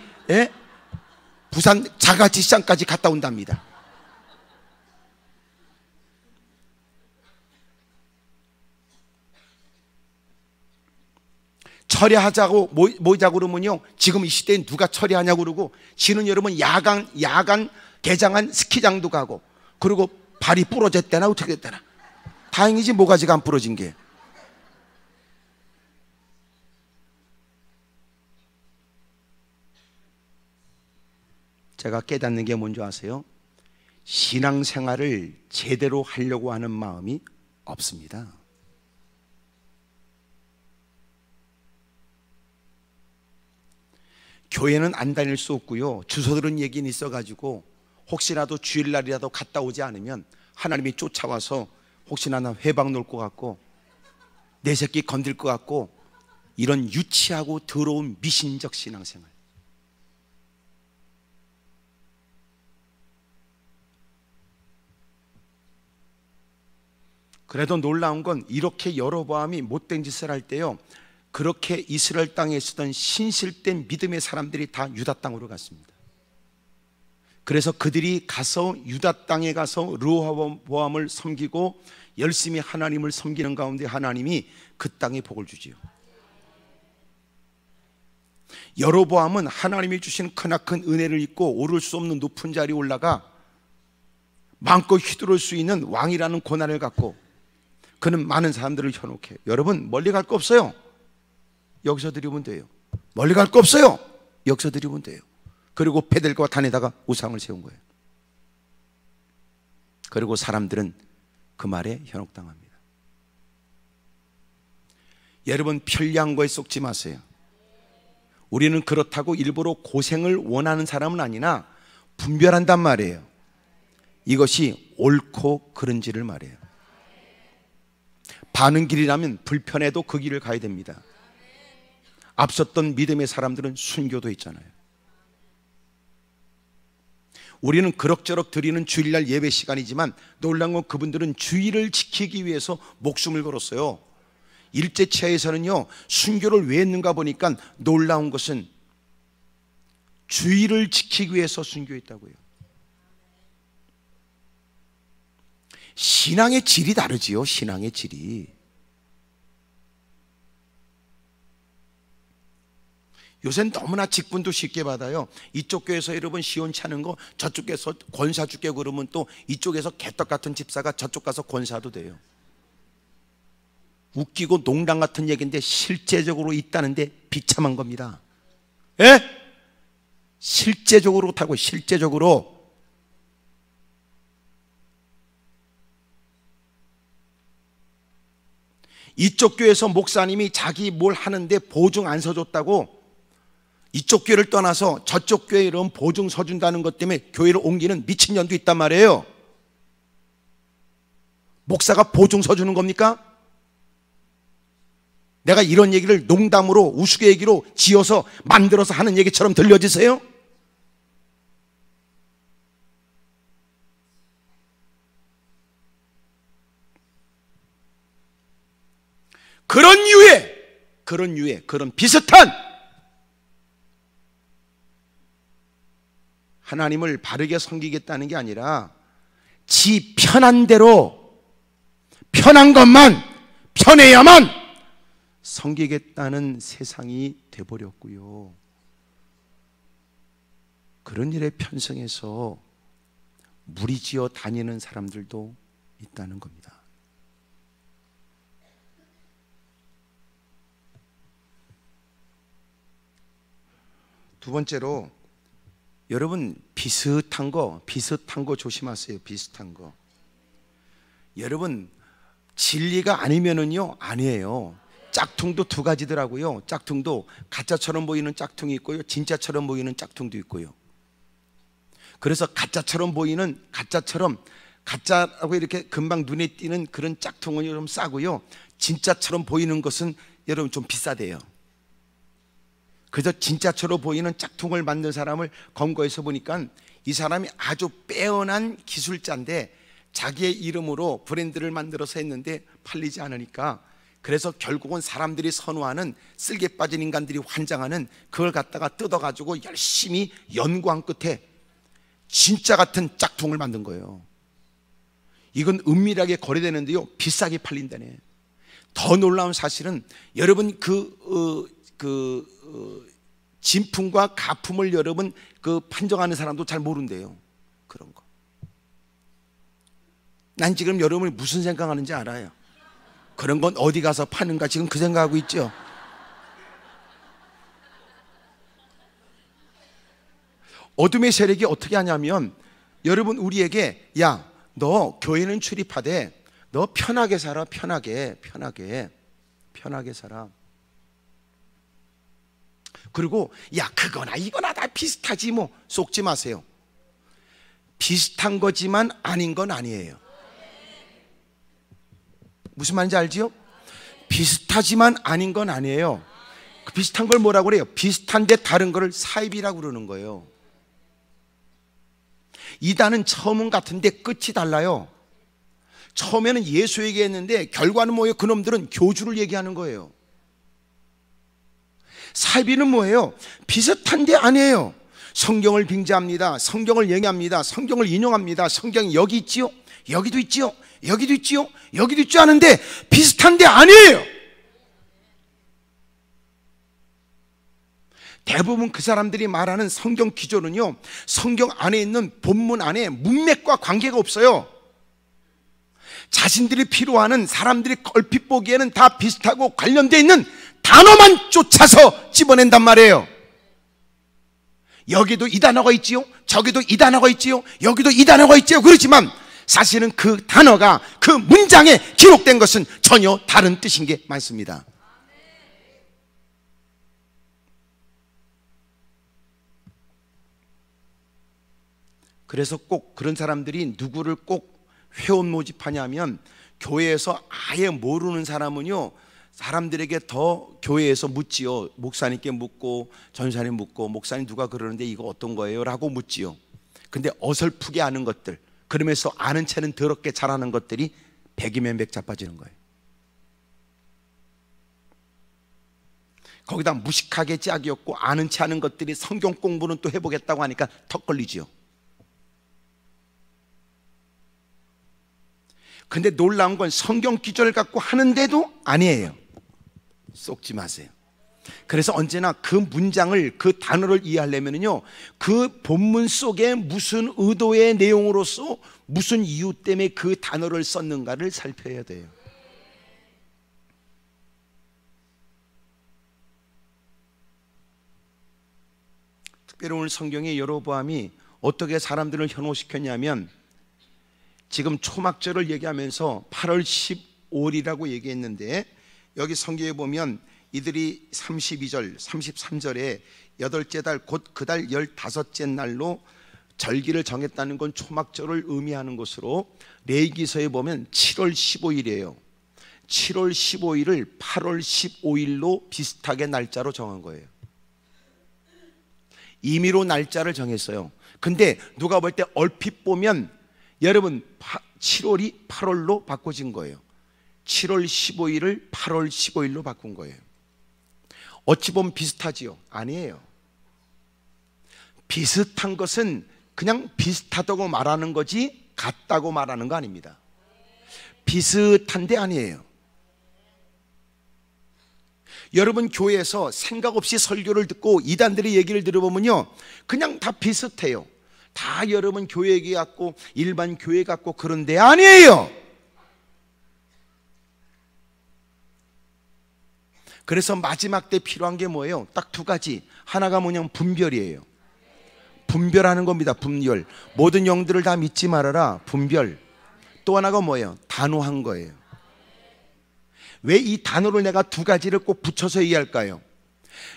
S1: 부산 자갈치 시장까지 갔다 온답니다. 철회하자고 모이자고 그러면요, 지금 이 시대에 누가 철회하냐고 그러고, 지는 여러분 야간 개장한 스키장도 가고, 그리고 발이 부러졌대나 어떻게 됐대나. 다행이지 모가지가 안 부러진 게. 제가 깨닫는 게 뭔지 아세요? 신앙생활을 제대로 하려고 하는 마음이 없습니다. 교회는 안 다닐 수 없고요, 주소 들은 얘기는 있어가지고 혹시라도 주일날이라도 갔다 오지 않으면 하나님이 쫓아와서 혹시나 나 회방 놓을 것 같고 내 새끼 건들 것 같고, 이런 유치하고 더러운 미신적 신앙생활. 그래도 놀라운 건, 이렇게 여로보암이 못된 짓을 할 때요, 그렇게 이스라엘 땅에 있었던 신실된 믿음의 사람들이 다 유다 땅으로 갔습니다. 그래서 그들이 가서 유다 땅에 가서 르호보암을 섬기고 열심히 하나님을 섬기는 가운데 하나님이 그 땅에 복을 주지요. 여로보암은 하나님이 주신 크나큰 은혜를 입고 오를 수 없는 높은 자리에 올라가 마음껏 휘두를 수 있는 왕이라는 고난을 갖고, 그는 많은 사람들을 현혹해요. 여러분, 멀리 갈 거 없어요. 여기서 드리면 돼요. 멀리 갈 거 없어요. 여기서 드리면 돼요. 그리고 베델과 단에다가 우상을 세운 거예요. 그리고 사람들은 그 말에 현혹당합니다. 여러분, 편리한 거에 쏙지 마세요. 우리는 그렇다고 일부러 고생을 원하는 사람은 아니나 분별한단 말이에요. 이것이 옳고 그른지를 말해요. 바른 길이라면 불편해도 그 길을 가야 됩니다. 앞섰던 믿음의 사람들은 순교도 있잖아요. 우리는 그럭저럭 드리는 주일날 예배 시간이지만 놀라운 건 그분들은 주일을 지키기 위해서 목숨을 걸었어요. 일제치하에서는요, 순교를 왜 했는가 보니까 놀라운 것은 주일을 지키기 위해서 순교했다고요. 신앙의 질이 다르지요. 신앙의 질이. 요새는 너무나 직분도 쉽게 받아요. 이쪽 교회에서 여러분 시원치 않은 거 저쪽 교회에서 권사 줄게 그러면 또 이쪽에서 개떡 같은 집사가 저쪽 가서 권사도 돼요. 웃기고 농담 같은 얘기인데 실제적으로 있다는데 비참한 겁니다. 예? 실제적으로 타고, 실제적으로. 이쪽 교회에서 목사님이 자기 뭘 하는데 보증 안 서줬다고 이쪽 교회를 떠나서 저쪽 교회에 이런 보증 서준다는 것 때문에 교회를 옮기는 미친년도 있단 말이에요. 목사가 보증 서주는 겁니까? 내가 이런 얘기를 농담으로 우스갯얘기로 지어서 만들어서 하는 얘기처럼 들려지세요? 그런 비슷한 하나님을 바르게 섬기겠다는 게 아니라 지 편한 대로, 편한 것만, 편해야만 섬기겠다는 세상이 돼버렸고요. 그런 일에 편성해서 무리지어 다니는 사람들도 있다는 겁니다. 두 번째로, 여러분 비슷한 거 조심하세요. 비슷한 거. 여러분 진리가 아니면은요, 아니에요. 짝퉁도 두 가지더라고요. 짝퉁도 가짜처럼 보이는 짝퉁이 있고요, 진짜처럼 보이는 짝퉁도 있고요. 그래서 가짜처럼 보이는, 가짜라고 이렇게 금방 눈에 띄는 그런 짝퉁은 좀 싸고요, 진짜처럼 보이는 것은 여러분 좀 비싸대요. 그래서 진짜처럼 보이는 짝퉁을 만든 사람을 검거해서 보니까 이 사람이 아주 빼어난 기술자인데 자기의 이름으로 브랜드를 만들어서 했는데 팔리지 않으니까 그래서 결국은 사람들이 선호하는 쓸개 빠진 인간들이 환장하는 그걸 갖다가 뜯어가지고 열심히 연구한 끝에 진짜 같은 짝퉁을 만든 거예요. 이건 은밀하게 거래되는데요, 비싸게 팔린다네. 더 놀라운 사실은 여러분 진품과 가품을 여러분 판정하는 사람도 잘 모른대요. 그런 거. 난 지금 여러분이 무슨 생각하는지 알아요. 그런 건 어디 가서 파는가 지금 그 생각하고 있죠. 어둠의 세력이 어떻게 하냐면 여러분 우리에게 야, 너 교회는 출입하되 너 편하게 살아. 편하게 살아. 그리고 야, 그거나 이거나 다 비슷하지 뭐. 속지 마세요. 비슷한 거지만 아닌 건 아니에요. 무슨 말인지 알지요? 비슷하지만 아닌 건 아니에요. 그 비슷한 걸 뭐라고 그래요? 비슷한데 다른 거를 사입이라고 그러는 거예요. 이단은 처음은 같은데 끝이 달라요. 처음에는 예수 얘기했는데 결과는 뭐예요? 그놈들은 교주를 얘기하는 거예요. 사이비는 뭐예요? 비슷한데 아니에요. 성경을 빙자합니다. 성경을 얘기합니다. 성경을 인용합니다. 성경이 여기 있지요? 여기도 있지요? 여기도 있지요? 여기도 있지 않은데 비슷한데 아니에요. 대부분 그 사람들이 말하는 성경 기조는요, 성경 안에 있는 본문 안에 문맥과 관계가 없어요. 자신들이 필요하는 사람들이 얼핏 보기에는 다 비슷하고 관련되어 있는 단어만 쫓아서 집어낸단 말이에요. 여기도 이 단어가 있지요, 저기도 이 단어가 있지요, 여기도 이 단어가 있지요. 그렇지만 사실은 그 단어가 그 문장에 기록된 것은 전혀 다른 뜻인 게 많습니다. 그래서 꼭 그런 사람들이 누구를 꼭 회원 모집하냐면 교회에서 아예 모르는 사람은요, 사람들에게 더 교회에서 묻지요. 목사님께 묻고 전사님 묻고 목사님 누가 그러는데 이거 어떤 거예요? 라고 묻지요. 근데 어설프게 아는 것들, 그러면서 아는 채는 더럽게 잘하는 것들이 백이면 백 자빠지는 거예요. 거기다 무식하게 짝이 없고 아는 채 하는 것들이 성경 공부는 또 해보겠다고 하니까 턱 걸리지요. 근데 놀라운 건 성경 기절을 갖고 하는데도 아니에요. 속지 마세요. 그래서 언제나 그 문장을, 그 단어를 이해하려면요, 그 본문 속에 무슨 의도의 내용으로서 무슨 이유 때문에 그 단어를 썼는가를 살펴야 돼요. 특별히 오늘 성경에 여로보암이 어떻게 사람들을 현혹시켰냐면, 지금 초막절을 얘기하면서 8월 15일이라고 얘기했는데, 여기 성경에 보면 이들이 32절, 33절에 여덟째 달 곧 그 달 15째 날로 절기를 정했다는 건 초막절을 의미하는 것으로, 레위기서에 보면 7월 15일이에요. 7월 15일을 8월 15일로 비슷하게 날짜로 정한 거예요. 임의로 날짜를 정했어요. 근데 누가 볼 때 얼핏 보면 여러분 7월이 8월로 바꿔진 거예요. 7월 15일을 8월 15일로 바꾼 거예요. 어찌 보면 비슷하지요? 아니에요. 비슷한 것은 그냥 비슷하다고 말하는 거지 같다고 말하는 거 아닙니다. 비슷한데 아니에요. 여러분 교회에서 생각 없이 설교를 듣고 이단들의 얘기를 들어보면요, 그냥 다 비슷해요. 다 여러분 교회 얘기 같고 일반 교회 같고 그런데 아니에요. 그래서 마지막 때 필요한 게 뭐예요? 딱 두 가지. 하나가 뭐냐면 분별이에요. 분별하는 겁니다. 분별. 모든 영들을 다 믿지 말아라. 분별. 또 하나가 뭐예요? 단호한 거예요. 왜 이 단어를 내가 두 가지를 꼭 붙여서 얘기할까요?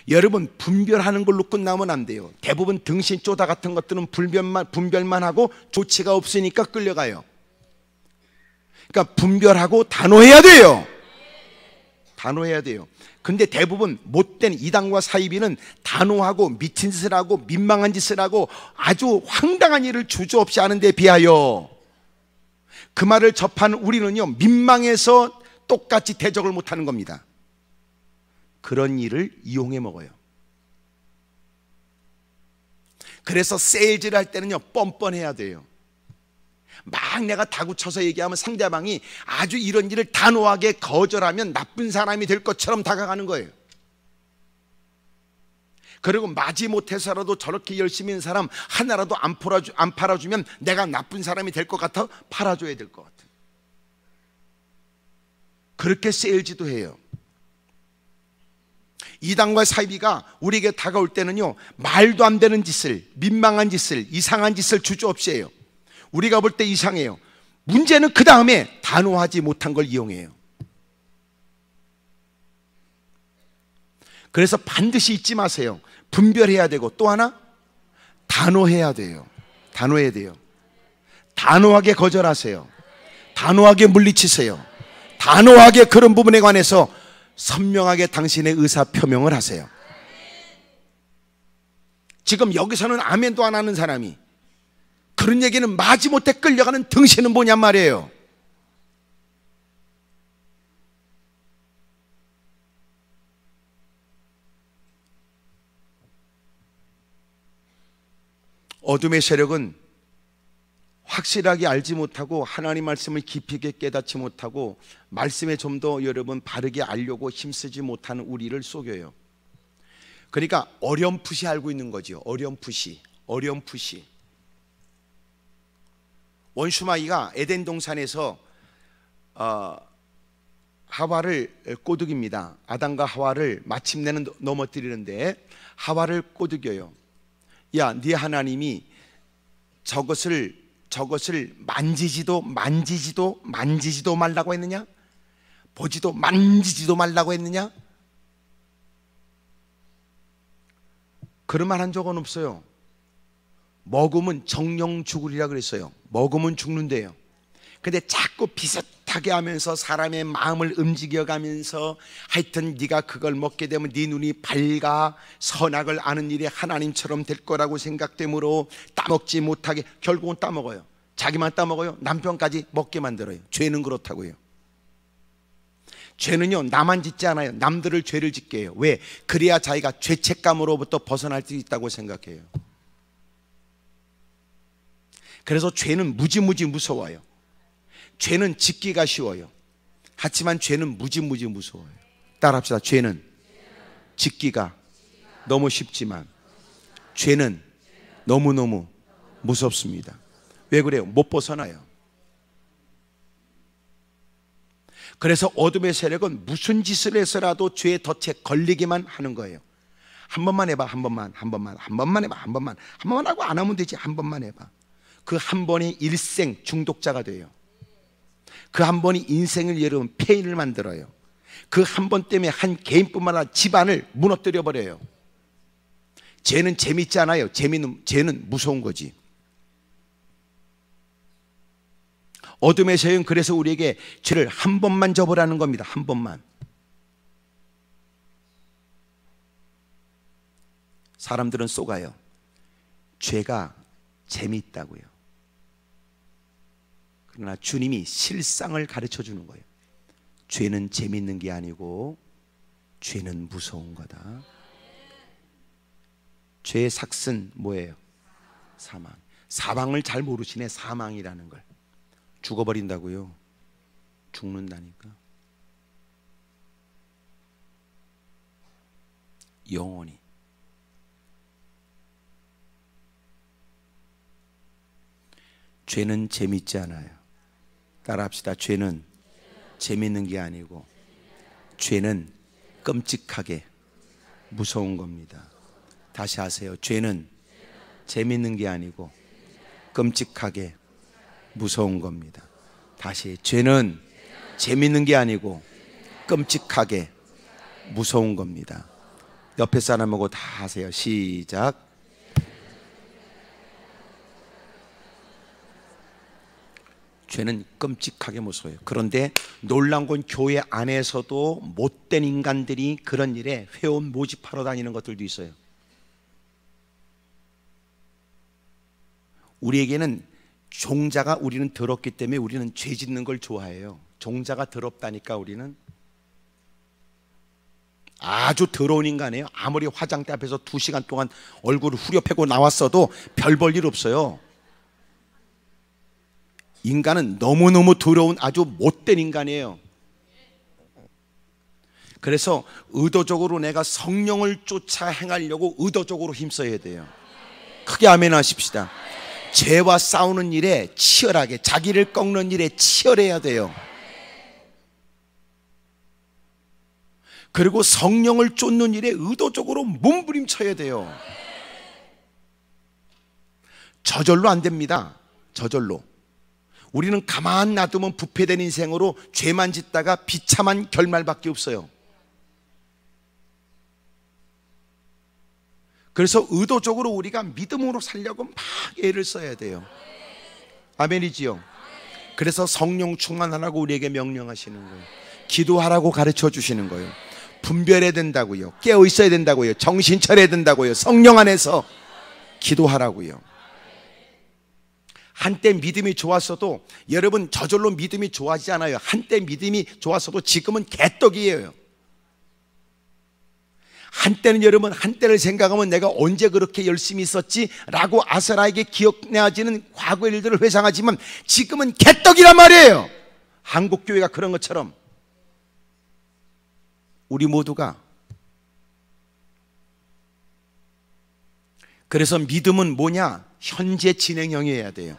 S1: 여러분 분별하는 걸로 끝나면 안 돼요. 대부분 등신 쪼다 같은 것들은 분별만 하고 조치가 없으니까 끌려가요. 그러니까 분별하고 단호해야 돼요. 단호해야 돼요. 근데 대부분 못된 이단과 사이비는 단호하고 미친 짓을 하고 민망한 짓을 하고 아주 황당한 일을 주저없이 하는 데 비하여 그 말을 접한 우리는요, 민망해서 똑같이 대적을 못하는 겁니다. 그런 일을 이용해 먹어요. 그래서 세일즈를 할 때는요, 뻔뻔해야 돼요. 막 내가 다구쳐서 얘기하면 상대방이 아주 이런 일을 단호하게 거절하면 나쁜 사람이 될 것처럼 다가가는 거예요. 그리고 마지못해서라도 저렇게 열심히 있는 사람 하나라도 안 팔아주면 내가 나쁜 사람이 될 것 같아 팔아줘야 될 것 같아요. 그렇게 세일즈도 해요. 이단과 사이비가 우리에게 다가올 때는요, 말도 안 되는 짓을, 민망한 짓을, 이상한 짓을 주저없이 해요. 우리가 볼 때 이상해요. 문제는 그 다음에 단호하지 못한 걸 이용해요. 그래서 반드시 잊지 마세요. 분별해야 되고, 또 하나 단호해야 돼요. 단호해야 돼요. 단호하게 거절하세요. 단호하게 물리치세요. 단호하게 그런 부분에 관해서 선명하게 당신의 의사 표명을 하세요. 지금 여기서는 아멘도 안 하는 사람이 그런 얘기는 마지못해 끌려가는 등신은 뭐냔 말이에요. 어둠의 세력은 확실하게 알지 못하고 하나님 말씀을 깊이 있게 깨닫지 못하고 말씀에 좀 더 여러분 바르게 알려고 힘쓰지 못하는 우리를 속여요. 그러니까 어렴풋이 알고 있는 거죠. 어렴풋이. 원수마귀가 에덴 동산에서 하와를 꼬드깁니다. 아담과 하와를 마침내는 넘어뜨리는데 하와를 꼬드겨요. 야, 네 하나님이 저것을 만지지도 말라고 했느냐? 보지도 만지지도 말라고 했느냐? 그런 말 한 적은 없어요. 먹으면 정령 죽으리라 그랬어요. 먹으면 죽는데요. 근데 자꾸 비슷하게 하면서 사람의 마음을 움직여가면서 하여튼 네가 그걸 먹게 되면 네 눈이 밝아 선악을 아는 일이 하나님처럼 될 거라고 생각되므로 따먹지 못하게 결국은 따먹어요. 자기만 따먹어요. 남편까지 먹게 만들어요. 죄는 그렇다고요. 죄는요, 나만 짓지 않아요. 남들을 죄를 짓게 해요. 왜? 그래야 자기가 죄책감으로부터 벗어날 수 있다고 생각해요. 그래서 죄는 무지무지 무서워요. 죄는 짓기가 쉬워요. 하지만 죄는 무지무지 무서워요. 따라합시다. 죄는 짓기가 너무 쉽지만 죄는 너무너무 무섭습니다. 왜 그래요? 못 벗어나요. 그래서 어둠의 세력은 무슨 짓을 해서라도 죄의 덫에 걸리기만 하는 거예요. 한 번만 해봐. 한 번만 해봐. 한 번만 하고 안 하면 되지. 한 번만 해봐. 그 한 번이 일생 중독자가 돼요. 그 한 번이 인생을 여러분 폐인을 만들어요. 그 한 번 때문에 한 개인뿐만 아니라 집안을 무너뜨려 버려요. 죄는 재밌지 않아요. 죄는 무서운 거지. 어둠의 세력은 그래서 우리에게 죄를 한 번만 접으라는 겁니다. 한 번만. 사람들은 속아요. 죄가 재미있다고요. 그러나 주님이 실상을 가르쳐 주는 거예요. 죄는 재미있는 게 아니고 죄는 무서운 거다. 죄의 삭은 뭐예요? 사망. 사망을 잘 모르시네. 사망이라는 걸. 죽어버린다고요. 죽는다니까. 영원히. 죄는 재밌지 않아요. 따라합시다. 죄는 재밌는 게 아니고 죄는 끔찍하게 무서운 겁니다. 다시 하세요. 죄는 재밌는 게 아니고 끔찍하게 무서운 겁니다. 다시. 죄는 재밌는 게 아니고 끔찍하게 무서운 겁니다. 옆에 사람하고 다 하세요. 시작. 죄는 끔찍하게 무서워요. 그런데 놀라운 건 교회 안에서도 못된 인간들이 그런 일에 회원 모집하러 다니는 것들도 있어요. 우리에게는 종자가 우리는 더럽기 때문에 우리는 죄 짓는 걸 좋아해요. 종자가 더럽다니까. 우리는 아주 더러운 인간이에요. 아무리 화장대 앞에서 2시간 동안 얼굴을 후려패고 나왔어도 별 볼 일 없어요. 인간은 너무너무 더러운 아주 못된 인간이에요. 그래서 의도적으로 내가 성령을 쫓아 행하려고 의도적으로 힘써야 돼요. 크게 아멘 하십시다. 죄와 싸우는 일에 치열하게, 자기를 꺾는 일에 치열해야 돼요. 그리고 성령을 쫓는 일에 의도적으로 몸부림쳐야 돼요. 저절로 안 됩니다. 저절로. 우리는 가만 놔두면 부패된 인생으로 죄만 짓다가 비참한 결말밖에 없어요. 그래서 의도적으로 우리가 믿음으로 살려고 막 애를 써야 돼요. 아멘이지요. 그래서 성령 충만하라고 우리에게 명령하시는 거예요. 기도하라고 가르쳐 주시는 거예요. 분별해야 된다고요. 깨어 있어야 된다고요. 정신 차려야 된다고요. 성령 안에서 기도하라고요. 한때 믿음이 좋았어도, 여러분 저절로 믿음이 좋아지지 않아요. 한때 믿음이 좋았어도 지금은 개떡이에요. 한때는, 여러분 한때를 생각하면 내가 언제 그렇게 열심히 있었지 라고 아사라에게 기억나지는 과거의 일들을 회상하지만 지금은 개떡이란 말이에요. 한국교회가 그런 것처럼 우리 모두가. 그래서 믿음은 뭐냐? 현재 진행형이어야 돼요.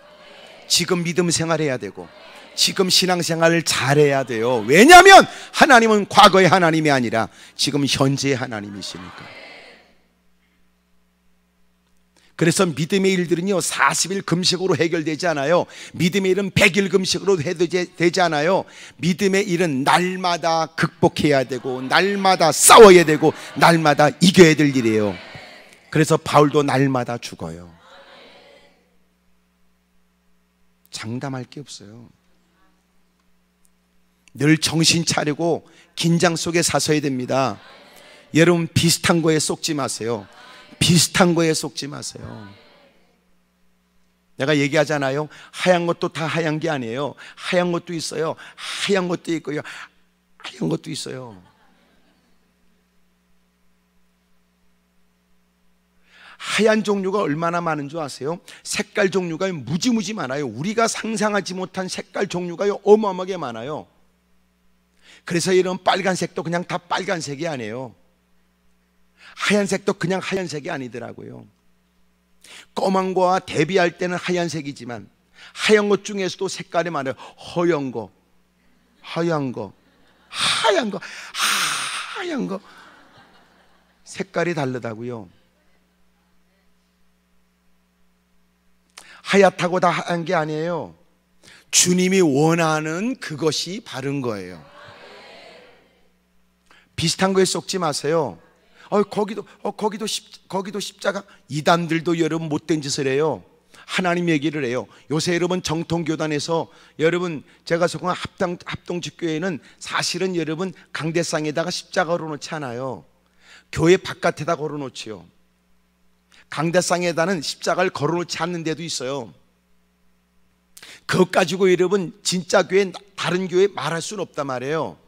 S1: 지금 믿음 생활해야 되고 지금 신앙생활을 잘해야 돼요. 왜냐하면 하나님은 과거의 하나님이 아니라 지금 현재의 하나님이시니까. 그래서 믿음의 일들은요 40일 금식으로 해결되지 않아요. 믿음의 일은 100일 금식으로 해결되지 않아요. 믿음의 일은 날마다 극복해야 되고 날마다 싸워야 되고 날마다 이겨야 될 일이에요. 그래서 바울도 날마다 죽어요. 장담할 게 없어요. 늘 정신 차리고 긴장 속에 사서야 됩니다. 여러분 비슷한 거에 속지 마세요. 비슷한 거에 속지 마세요. 내가 얘기하잖아요. 하얀 것도 다 하얀 게 아니에요. 하얀 것도 있어요. 하얀 것도 있고요. 하얀 것도 있어요. 하얀 종류가 얼마나 많은 줄 아세요? 색깔 종류가 무지무지 많아요. 우리가 상상하지 못한 색깔 종류가 어마어마하게 많아요. 그래서 이런 빨간색도 그냥 다 빨간색이 아니에요. 하얀색도 그냥 하얀색이 아니더라고요. 검은 거와 대비할 때는 하얀색이지만 하얀 것 중에서도 색깔이 많아요. 허연 거, 하얀 거, 하얀 거, 하얀 거, 색깔이 다르다고요. 하얗다고 다 하얀 게 아니에요. 주님이 원하는 그것이 바른 거예요. 비슷한 거에 속지 마세요. 거기도 십자가. 이단들도 여러분 못된 짓을 해요. 하나님 얘기를 해요. 요새 여러분 정통교단에서, 여러분 제가 속한 합동집교회는 사실은 여러분 강대상에다가 십자가 걸어놓지 않아요. 교회 바깥에다 걸어놓지요. 강대상에다는 십자가를 걸어놓지 않는 데도 있어요. 그것 가지고 여러분 진짜 교회, 다른 교회 말할 수는 없단 말이에요.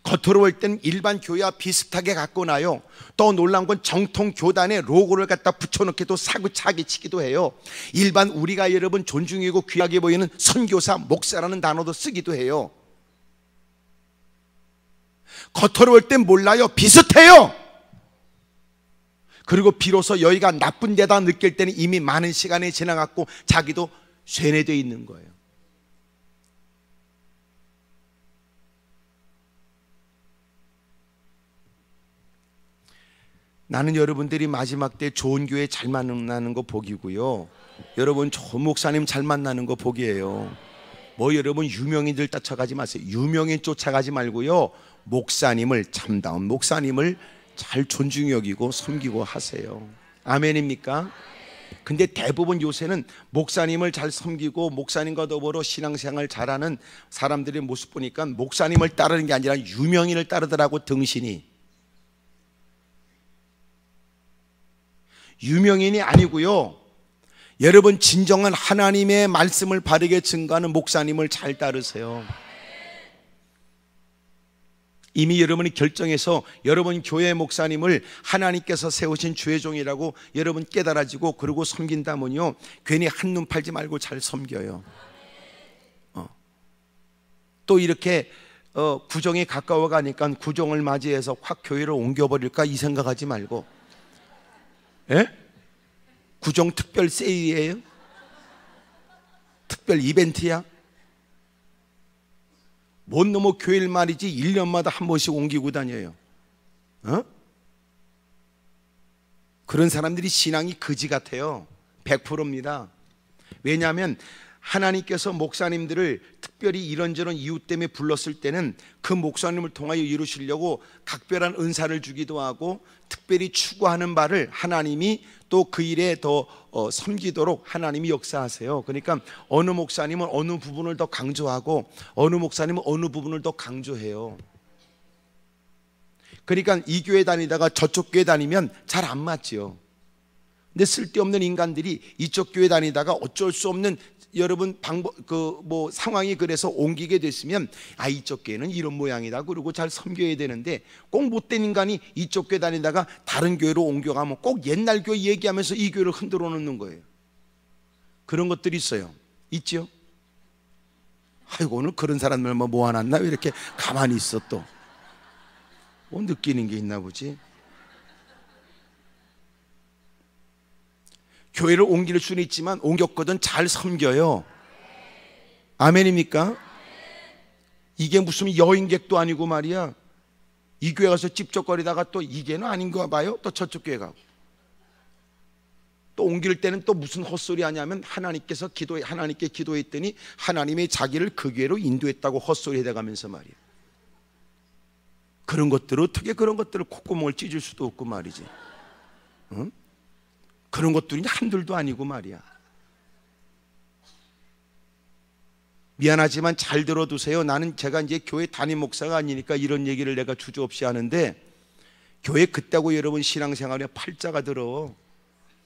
S1: 겉으로 볼 때는 일반 교회와 비슷하게 갖고 나요. 또 놀라운 건 정통 교단에 로고를 갖다 붙여놓기도 사기 치기도 해요. 일반 우리가 여러분 존중이고 귀하게 보이는 선교사, 목사라는 단어도 쓰기도 해요. 겉으로 볼 땐 몰라요. 비슷해요. 그리고 비로소 여기가 나쁜 데다 느낄 때는 이미 많은 시간이 지나갔고 자기도 쇠뇌되어 있는 거예요. 나는 여러분들이 마지막 때 좋은 교회 잘 만나는 거 복이고요. 여러분 좋은 목사님 잘 만나는 거 복이에요. 뭐 여러분 유명인들 쫓아가지 마세요. 유명인 쫓아가지 말고요. 목사님을, 참다운 목사님을 잘 존중히 여기고 섬기고 하세요. 아멘입니까? 근데 대부분 요새는 목사님을 잘 섬기고 목사님과 더불어 신앙생활 잘하는 사람들의 모습 보니까 목사님을 따르는 게 아니라 유명인을 따르더라고. 등신이 유명인이 아니고요. 여러분 진정한 하나님의 말씀을 바르게 증거하는 목사님을 잘 따르세요. 이미 여러분이 결정해서 여러분 교회 목사님을 하나님께서 세우신 주의 종이라고 여러분 깨달아지고 그러고 섬긴다면요, 괜히 한눈 팔지 말고 잘 섬겨요. 또 이렇게 구정이 가까워 가니까 구정을 맞이해서 확 교회를 옮겨버릴까 이 생각하지 말고, 예? 구정 특별 세일이에요? 특별 이벤트야? 뭔 놈의 교회를 말이지 1년마다 한 번씩 옮기고 다녀요. 그런 사람들이 신앙이 거지 같아요. 100%입니다. 왜냐하면 하나님께서 목사님들을 특별히 이런저런 이유 때문에 불렀을 때는 그 목사님을 통하여 이루시려고 각별한 은사를 주기도 하고 특별히 추구하는 바를 하나님이 또 그 일에 더 섬기도록 하나님이 역사하세요. 그러니까 어느 목사님은 어느 부분을 더 강조하고 어느 목사님은 어느 부분을 더 강조해요. 그러니까 이 교회 다니다가 저쪽 교회 다니면 잘 안 맞죠. 근데 쓸데없는 인간들이 이쪽 교회 다니다가 어쩔 수 없는 여러분 상황이 그래서 옮기게 됐으면 이쪽 교회는 이런 모양이다 그러고 잘 섬겨야 되는데, 꼭 못된 인간이 이쪽 교회 다니다가 다른 교회로 옮겨가면 꼭 옛날 교회 얘기하면서 이 교회를 흔들어 놓는 거예요. 그런 것들이 있어요. 있죠? 아이고, 오늘 그런 사람들 모아놨나? 왜 이렇게 가만히 있어 또? 느끼는 게 있나 보지? 교회를 옮길 수는 있지만 옮겼거든 잘 섬겨요. 아멘입니까? 이게 무슨 여행객도 아니고 말이야. 이 교회 가서 찝쩍거리다가 또 이게는 아닌가 봐요. 또 저쪽 교회 가고. 또 옮길 때는 또 무슨 헛소리 하냐면 하나님께 기도했더니 하나님이 자기를 그 교회로 인도했다고 헛소리 해대가면서 말이야. 그런 것들을 어떻게 그런 것들을 콧구멍을 찢을 수도 없고 말이지. 응? 그런 것들이 한둘도 아니고 말이야. 미안하지만 잘 들어두세요. 제가 이제 교회 담임 목사가 아니니까 이런 얘기를 내가 주저없이 하는데, 교회 그때고 여러분 신앙생활에 팔자가 들어.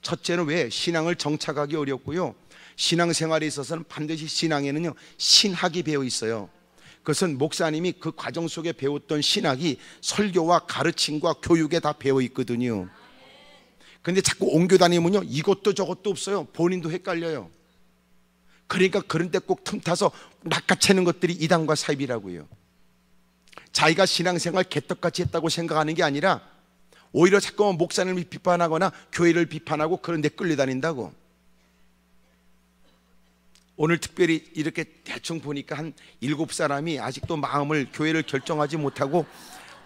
S1: 첫째는 왜? 신앙을 정착하기 어렵고요. 신앙생활에 있어서는 반드시 신앙에는요 신학이 배어 있어요. 그것은 목사님이 그 과정 속에 배웠던 신학이 설교와 가르침과 교육에 다 배어 있거든요. 근데 자꾸 옮겨 다니면요 이것도 저것도 없어요. 본인도 헷갈려요. 그러니까 그런 데 꼭 틈타서 낚아채는 것들이 이단과 사입이라고요. 자기가 신앙생활 개떡같이 했다고 생각하는 게 아니라 오히려 자꾸 목사님을 비판하거나 교회를 비판하고 그런 데 끌려다닌다고. 오늘 특별히 이렇게 대충 보니까 한 7사람이 아직도 마음을 교회를 결정하지 못하고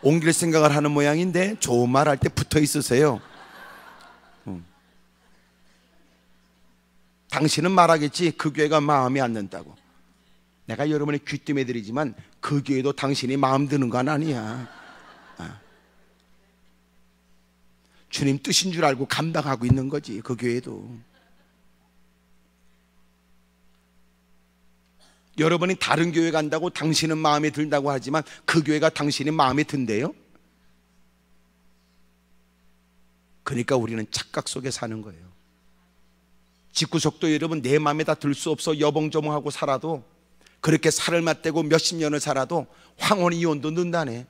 S1: 옮길 생각을 하는 모양인데, 좋은 말 할 때 붙어 있으세요. 당신은 말하겠지 그 교회가 마음에 안 든다고. 내가 여러분의 귀뜸해 드리지만 그 교회도 당신이 마음 드는 건 아니야. 주님 뜻인 줄 알고 감당하고 있는 거지 그 교회도. 여러분이 다른 교회 간다고 당신은 마음에 든다고 하지만 그 교회가 당신이 마음에 든대요? 그러니까 우리는 착각 속에 사는 거예요. 집구석도 여러분 내 마음에 다 들 수 없어 여봉저봉하고 살아도, 그렇게 살을 맞대고 몇십 년을 살아도 황혼 이혼도 는다네.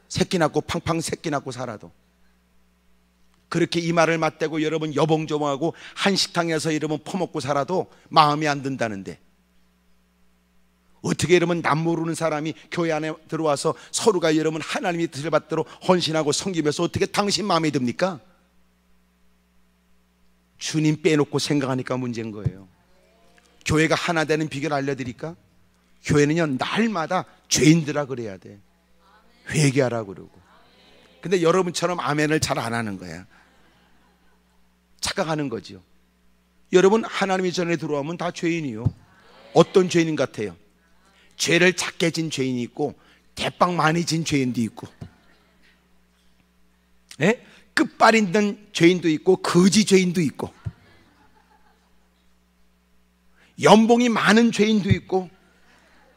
S1: 새끼 낳고 팡팡 새끼 낳고 살아도. 그렇게 이마를 맞대고 여러분 여봉저봉하고 한식당에서 여러분 퍼먹고 살아도 마음에 안 든다는데, 어떻게 여러분 남 모르는 사람이 교회 안에 들어와서 서로가 여러분 하나님이 뜻을 받도록 헌신하고 섬기면서 어떻게 당신 마음에 듭니까? 주님 빼놓고 생각하니까 문제인 거예요. 교회가 하나 되는 비결 알려드릴까? 교회는요 날마다 죄인들아 그래야 돼. 회개하라 그러고. 근데 여러분처럼 아멘을 잘 안 하는 거야. 착각하는 거죠. 여러분 하나님의 전에 들어오면 다 죄인이요. 어떤 죄인 같아요? 죄를 작게 진 죄인이 있고 대빵 많이 진 죄인도 있고, 예? 끝발 있는 죄인도 있고 거지 죄인도 있고, 연봉이 많은 죄인도 있고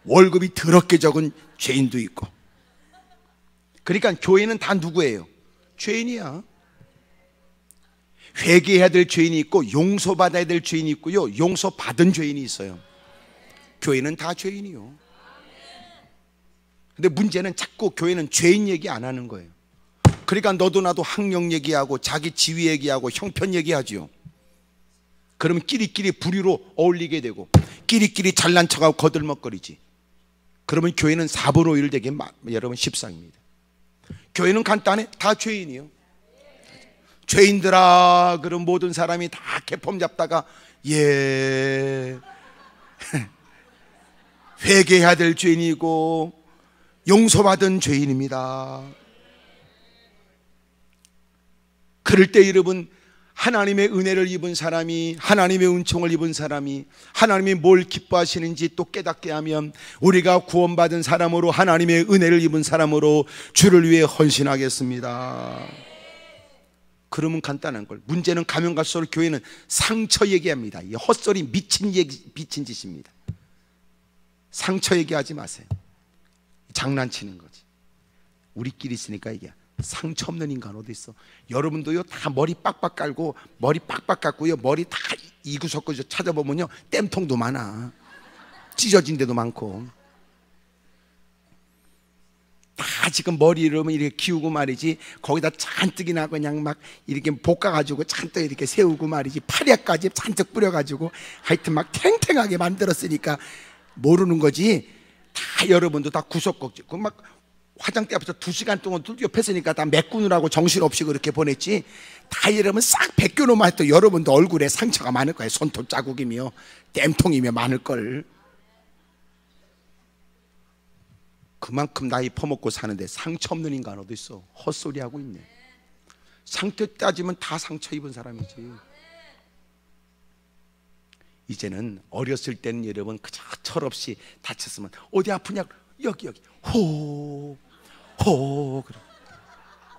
S1: 월급이 더럽게 적은 죄인도 있고. 그러니까 교회는 다 누구예요? 죄인이야. 회개해야 될 죄인이 있고 용서받아야 될 죄인이 있고요, 용서받은 죄인이 있어요. 교회는 다 죄인이요. 근데 문제는 자꾸 교회는 죄인 얘기 안 하는 거예요. 그러니까 너도 나도 학력 얘기하고 자기 지위 얘기하고 형편 얘기하지요. 그러면 끼리끼리 불의로 어울리게 되고 끼리끼리 잘난 척하고 거들먹거리지. 그러면 교회는 사분오일 되게 여러분 십상입니다. 교회는 간단해. 다 죄인이요. 죄인들아, 그럼 모든 사람이 다 개폼 잡다가 예 회개해야 될 죄인이고 용서받은 죄인입니다. 그럴 때 여러분, 하나님의 은혜를 입은 사람이, 하나님의 은총을 입은 사람이 하나님이 뭘 기뻐하시는지 또 깨닫게 하면 우리가 구원받은 사람으로, 하나님의 은혜를 입은 사람으로 주를 위해 헌신하겠습니다. 그러면 간단한 걸. 문제는 가면 갈수록 교회는 상처 얘기합니다. 이 헛소리, 미친 짓입니다. 상처 얘기하지 마세요. 장난치는 거지. 우리끼리 있으니까 이게 상처 없는 인간 어디 있어? 여러분도요, 다 머리 빡빡 깔고, 머리 빡빡 깎고요, 머리 다 이구석구석 찾아보면요, 땜통도 많아. 찢어진 데도 많고. 다 지금 머리를 이렇게 기우고 말이지, 거기다 잔뜩이나 그냥 막 이렇게 볶아가지고 잔뜩 이렇게 세우고 말이지, 파리아까지 잔뜩 뿌려가지고 하여튼 막 탱탱하게 만들었으니까 모르는 거지. 다 여러분도 다 구석구석 막 화장대 앞에서 2시간 동안 옆에 있으니까 다 메꾸느라고 정신없이 그렇게 보냈지. 다 여러분 싹 벗겨놓으면 또 여러분도 얼굴에 상처가 많을 거예요. 손톱 자국이며 땜통이며 많을걸. 그만큼 나이 퍼먹고 사는데 상처 없는 인간 어디 있어? 헛소리하고 있네. 상처 따지면 다 상처 입은 사람이지. 이제는 어렸을 때는 여러분 그저 철없이 다쳤으면 어디 아프냐? 여기 호 그래.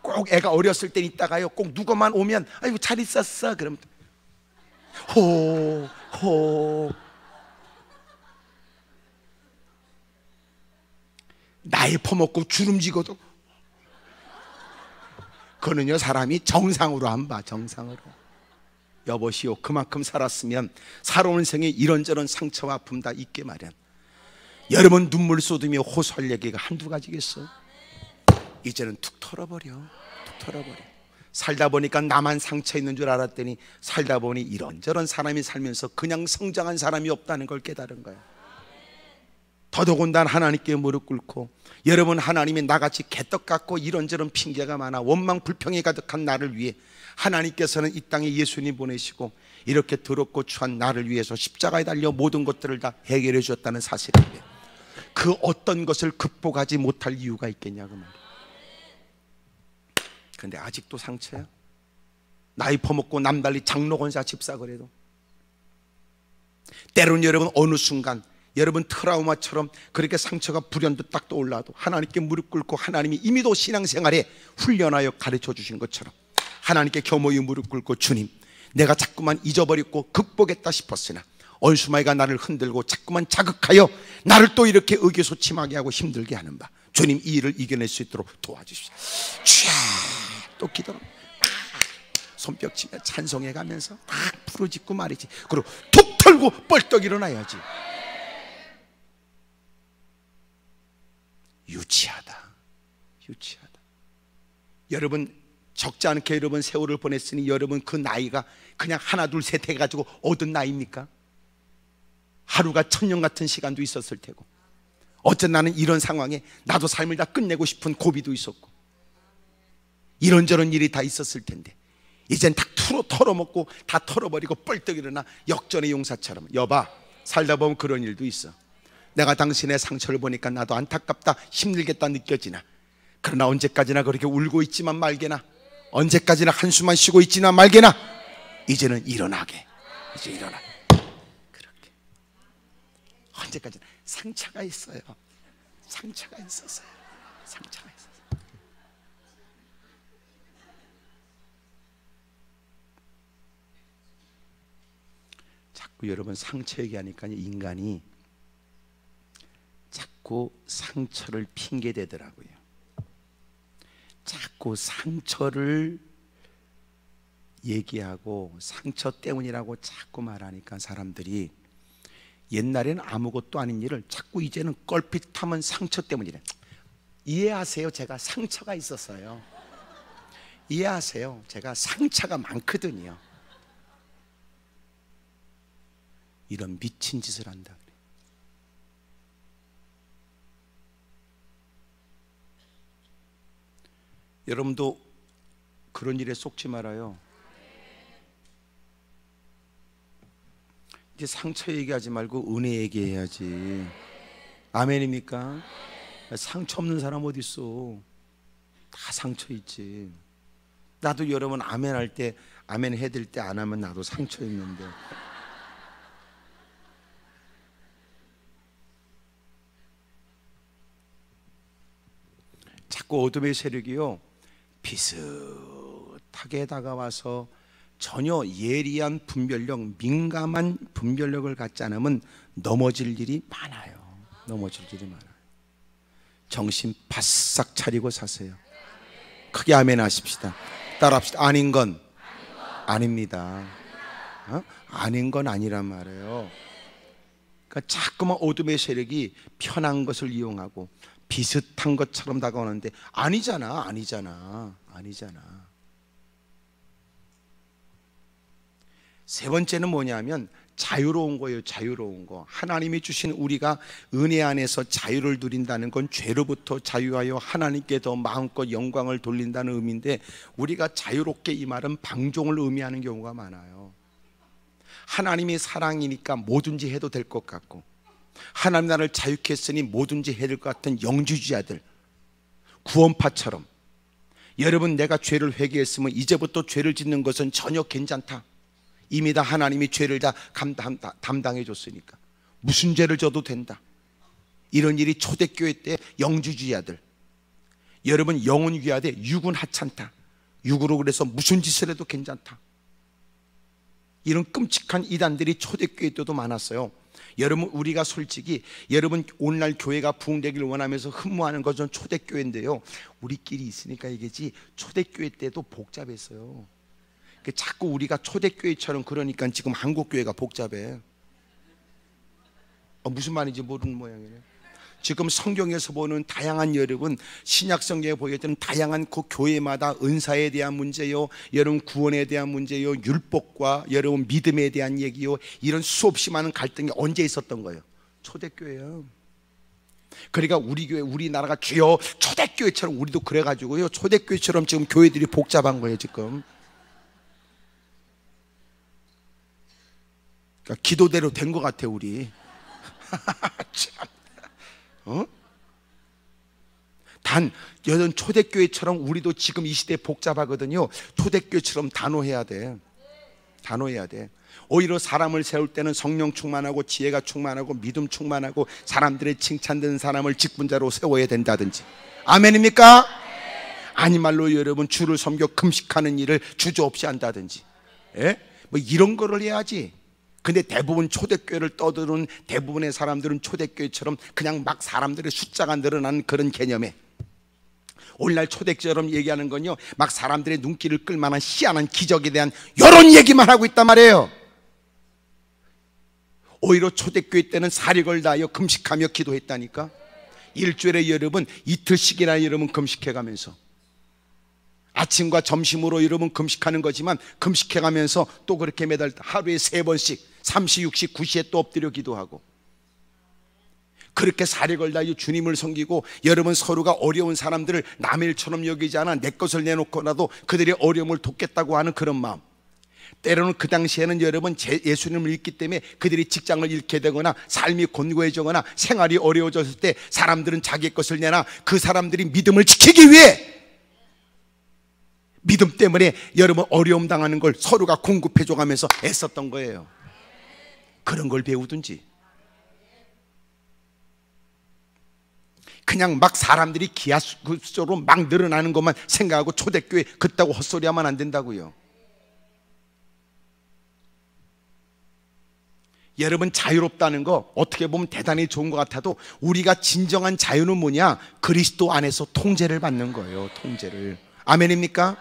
S1: 꼭 애가 어렸을 때 있다가요, 꼭 누구만 오면 아이고 잘 있었어 그러면 호 나이 퍼먹고 주름지고도 그거는요 사람이 정상으로 안 봐. 정상으로. 여보시오, 그만큼 살았으면 살아오는 생에 이런저런 상처와 아픔 다 있게 마련. 여러분 눈물 쏟으며 호소할 얘기가 한두 가지겠어? 이제는 툭 털어버려. 살다 보니까 나만 상처 있는 줄 알았더니 살다 보니 이런저런 사람이 살면서 그냥 성장한 사람이 없다는 걸 깨달은 거야. 더더군다나 하나님께 무릎 꿇고, 여러분 하나님이 나같이 개떡 같고 이런저런 핑계가 많아 원망 불평이 가득한 나를 위해 하나님께서는 이 땅에 예수님 보내시고 이렇게 더럽고 추한 나를 위해서 십자가에 달려 모든 것들을 다 해결해 주었다는 사실인데 그 어떤 것을 극복하지 못할 이유가 있겠냐고 말이야. 근데 아직도 상처야. 나이 퍼먹고 남달리 장로권사 집사 그래도 때로는 여러분 어느 순간 여러분 트라우마처럼 그렇게 상처가 불현듯 딱 떠올라도 하나님께 무릎 꿇고 하나님이 이미도 신앙생활에 훈련하여 가르쳐 주신 것처럼 하나님께 겸허히 무릎 꿇고 주님, 내가 자꾸만 잊어버렸고 극복했다 싶었으나 원수마귀가 나를 흔들고 자꾸만 자극하여 나를 또 이렇게 의기소침하게 하고 힘들게 하는 바, 주님 이 일을 이겨낼 수 있도록 도와주십시오. 또 기도로 손뼉 치며 찬송해 가면서 막 부르짖고 말이지. 그리고 툭 털고 뻘떡 일어나야지. 유치하다. 여러분 적지 않게 여러분 세월을 보냈으니 여러분 그 나이가 그냥 하나 둘 셋 해가지고 얻은 나이입니까? 하루가 천년 같은 시간도 있었을 테고, 어쩐 나는 이런 상황에 나도 삶을 다 끝내고 싶은 고비도 있었고 이런저런 일이 다 있었을 텐데 이젠 다 털어먹고 다 털어버리고 뻘떡 일어나 역전의 용사처럼. 여봐, 살다 보면 그런 일도 있어. 내가 당신의 상처를 보니까 나도 안타깝다, 힘들겠다 느껴지나, 그러나 언제까지나 그렇게 울고 있지만 말게나, 언제까지나 한숨만 쉬고 있지나 말게나, 이제는 일어나게. 이제 일어나게. 그렇게 언제까지나 상처가 있어요. 상처가 있었어요. 자꾸 여러분 상처 얘기하니까 인간이 자꾸 상처를 핑계 대더라고요. 자꾸 상처를 얘기하고 상처 때문이라고 자꾸 말하니까 사람들이 옛날에는 아무것도 아닌 일을 자꾸 이제는 껄핏하면 상처 때문이래. 이해하세요? 제가 상처가 있었어요. 이해하세요? 제가 상처가 많거든요. 이런 미친 짓을 한다 그래. 여러분도 그런 일에 속지 말아요. 이제 상처 얘기하지 말고 은혜 얘기해야지. 아멘입니까? 상처 없는 사람 어디 있어? 다 상처 있지. 나도 여러분 아멘 할 때, 아멘 해드릴 때 안 하면 나도 상처 있는데. 자꾸 어둠의 세력이요 비슷하게 다가와서 전혀 예리한 분별력, 민감한 분별력을 갖지 않으면 넘어질 일이 많아요. 넘어질 일이 많아요. 정신 바싹 차리고 사세요. 크게 아멘 하십시다. 따라합시다. 아닌 건 아닙니다. 아닌 건 아니란 말이에요. 그러니까 자꾸만 어둠의 세력이 편한 것을 이용하고 비슷한 것처럼 다가오는데 아니잖아. 세 번째는 뭐냐면 자유로운 거예요. 자유로운 거. 하나님이 주신 우리가 은혜 안에서 자유를 누린다는 건 죄로부터 자유하여 하나님께 더 마음껏 영광을 돌린다는 의미인데, 우리가 자유롭게 이 말은 방종을 의미하는 경우가 많아요. 하나님이 사랑이니까 뭐든지 해도 될 것 같고, 하나님 나를 자유케 했으니 뭐든지 해야 될 것 같은 영주주의자들, 구원파처럼 여러분 내가 죄를 회개했으면 이제부터 죄를 짓는 것은 전혀 괜찮다. 이미 다 하나님이 죄를 다 담당해 줬으니까 무슨 죄를 져도 된다. 이런 일이 초대교회 때 영주주의자들, 여러분 영은 귀하되 육은 하찮다. 육으로 그래서 무슨 짓을 해도 괜찮다. 이런 끔찍한 이단들이 초대교회 때도 많았어요. 여러분 우리가 솔직히 여러분 오늘날 교회가 부흥되기를 원하면서 흠모하는 것은 초대교회인데요, 우리끼리 있으니까 이게지 초대교회 때도 복잡했어요. 자꾸 우리가 초대교회처럼 그러니까 지금 한국교회가 복잡해. 무슨 말인지 모르는 모양이네. 지금 성경에서 보는 다양한, 여러분 신약 성경에 보여지는 다양한 그 교회마다 은사에 대한 문제요, 여러분 구원에 대한 문제요, 율법과 여러분 믿음에 대한 얘기요, 이런 수없이 많은 갈등이 언제 있었던 거예요? 초대교회요. 그러니까 우리 교회, 우리나라가 주여 초대교회처럼 우리도 그래가지고요, 초대교회처럼 지금 교회들이 복잡한 거예요 지금. 그러니까 기도대로 된 것 같아 우리. 참. 단 여전 초대교회처럼 우리도 지금 이 시대에 복잡하거든요. 초대교회처럼 단호해야 돼. 단호해야 돼. 오히려 사람을 세울 때는 성령 충만하고 지혜가 충만하고 믿음 충만하고 사람들의 칭찬되는 사람을 직분자로 세워야 된다든지. 아멘입니까? 아니 말로 여러분 주를 섬겨 금식하는 일을 주저없이 한다든지, 예? 뭐 이런 거를 해야지. 근데 대부분 초대교회를 떠드는 대부분의 사람들은 초대교회처럼 그냥 막 사람들의 숫자가 늘어난 그런 개념에, 오늘날 초대교회처럼 얘기하는 건요, 막 사람들의 눈길을 끌만한 희한한 기적에 대한 이런 얘기만 하고 있단 말이에요. 오히려 초대교회 때는 사력을 다하여 금식하며 기도했다니까. 일주일에 여러분 이틀씩이나 여러분 금식해가면서, 아침과 점심으로 여러분 금식하는 거지만 금식해가면서 또 그렇게 매달 하루에 3번씩 3시, 6시, 9시에 또 엎드려 기도하고, 그렇게 사력을 다하여 주님을 섬기고, 여러분 서로가 어려운 사람들을 남의 일처럼 여기지 않아 내 것을 내놓고라도 그들의 어려움을 돕겠다고 하는 그런 마음. 때로는 그 당시에는 여러분 예수님을 믿기 때문에 그들이 직장을 잃게 되거나 삶이 곤고해지거나 생활이 어려워졌을 때 사람들은 자기 것을 내나 그 사람들이 믿음을 지키기 위해, 믿음 때문에 여러분 어려움 당하는 걸 서로가 공급해 줘가면서 애썼던 거예요. 그런 걸 배우든지, 그냥 막 사람들이 기하급수적으로 막 늘어나는 것만 생각하고 초대교회 그따고 헛소리하면 안 된다고요. 여러분 자유롭다는 거 어떻게 보면 대단히 좋은 것 같아도, 우리가 진정한 자유는 뭐냐? 그리스도 안에서 통제를 받는 거예요. 통제를. 아멘입니까?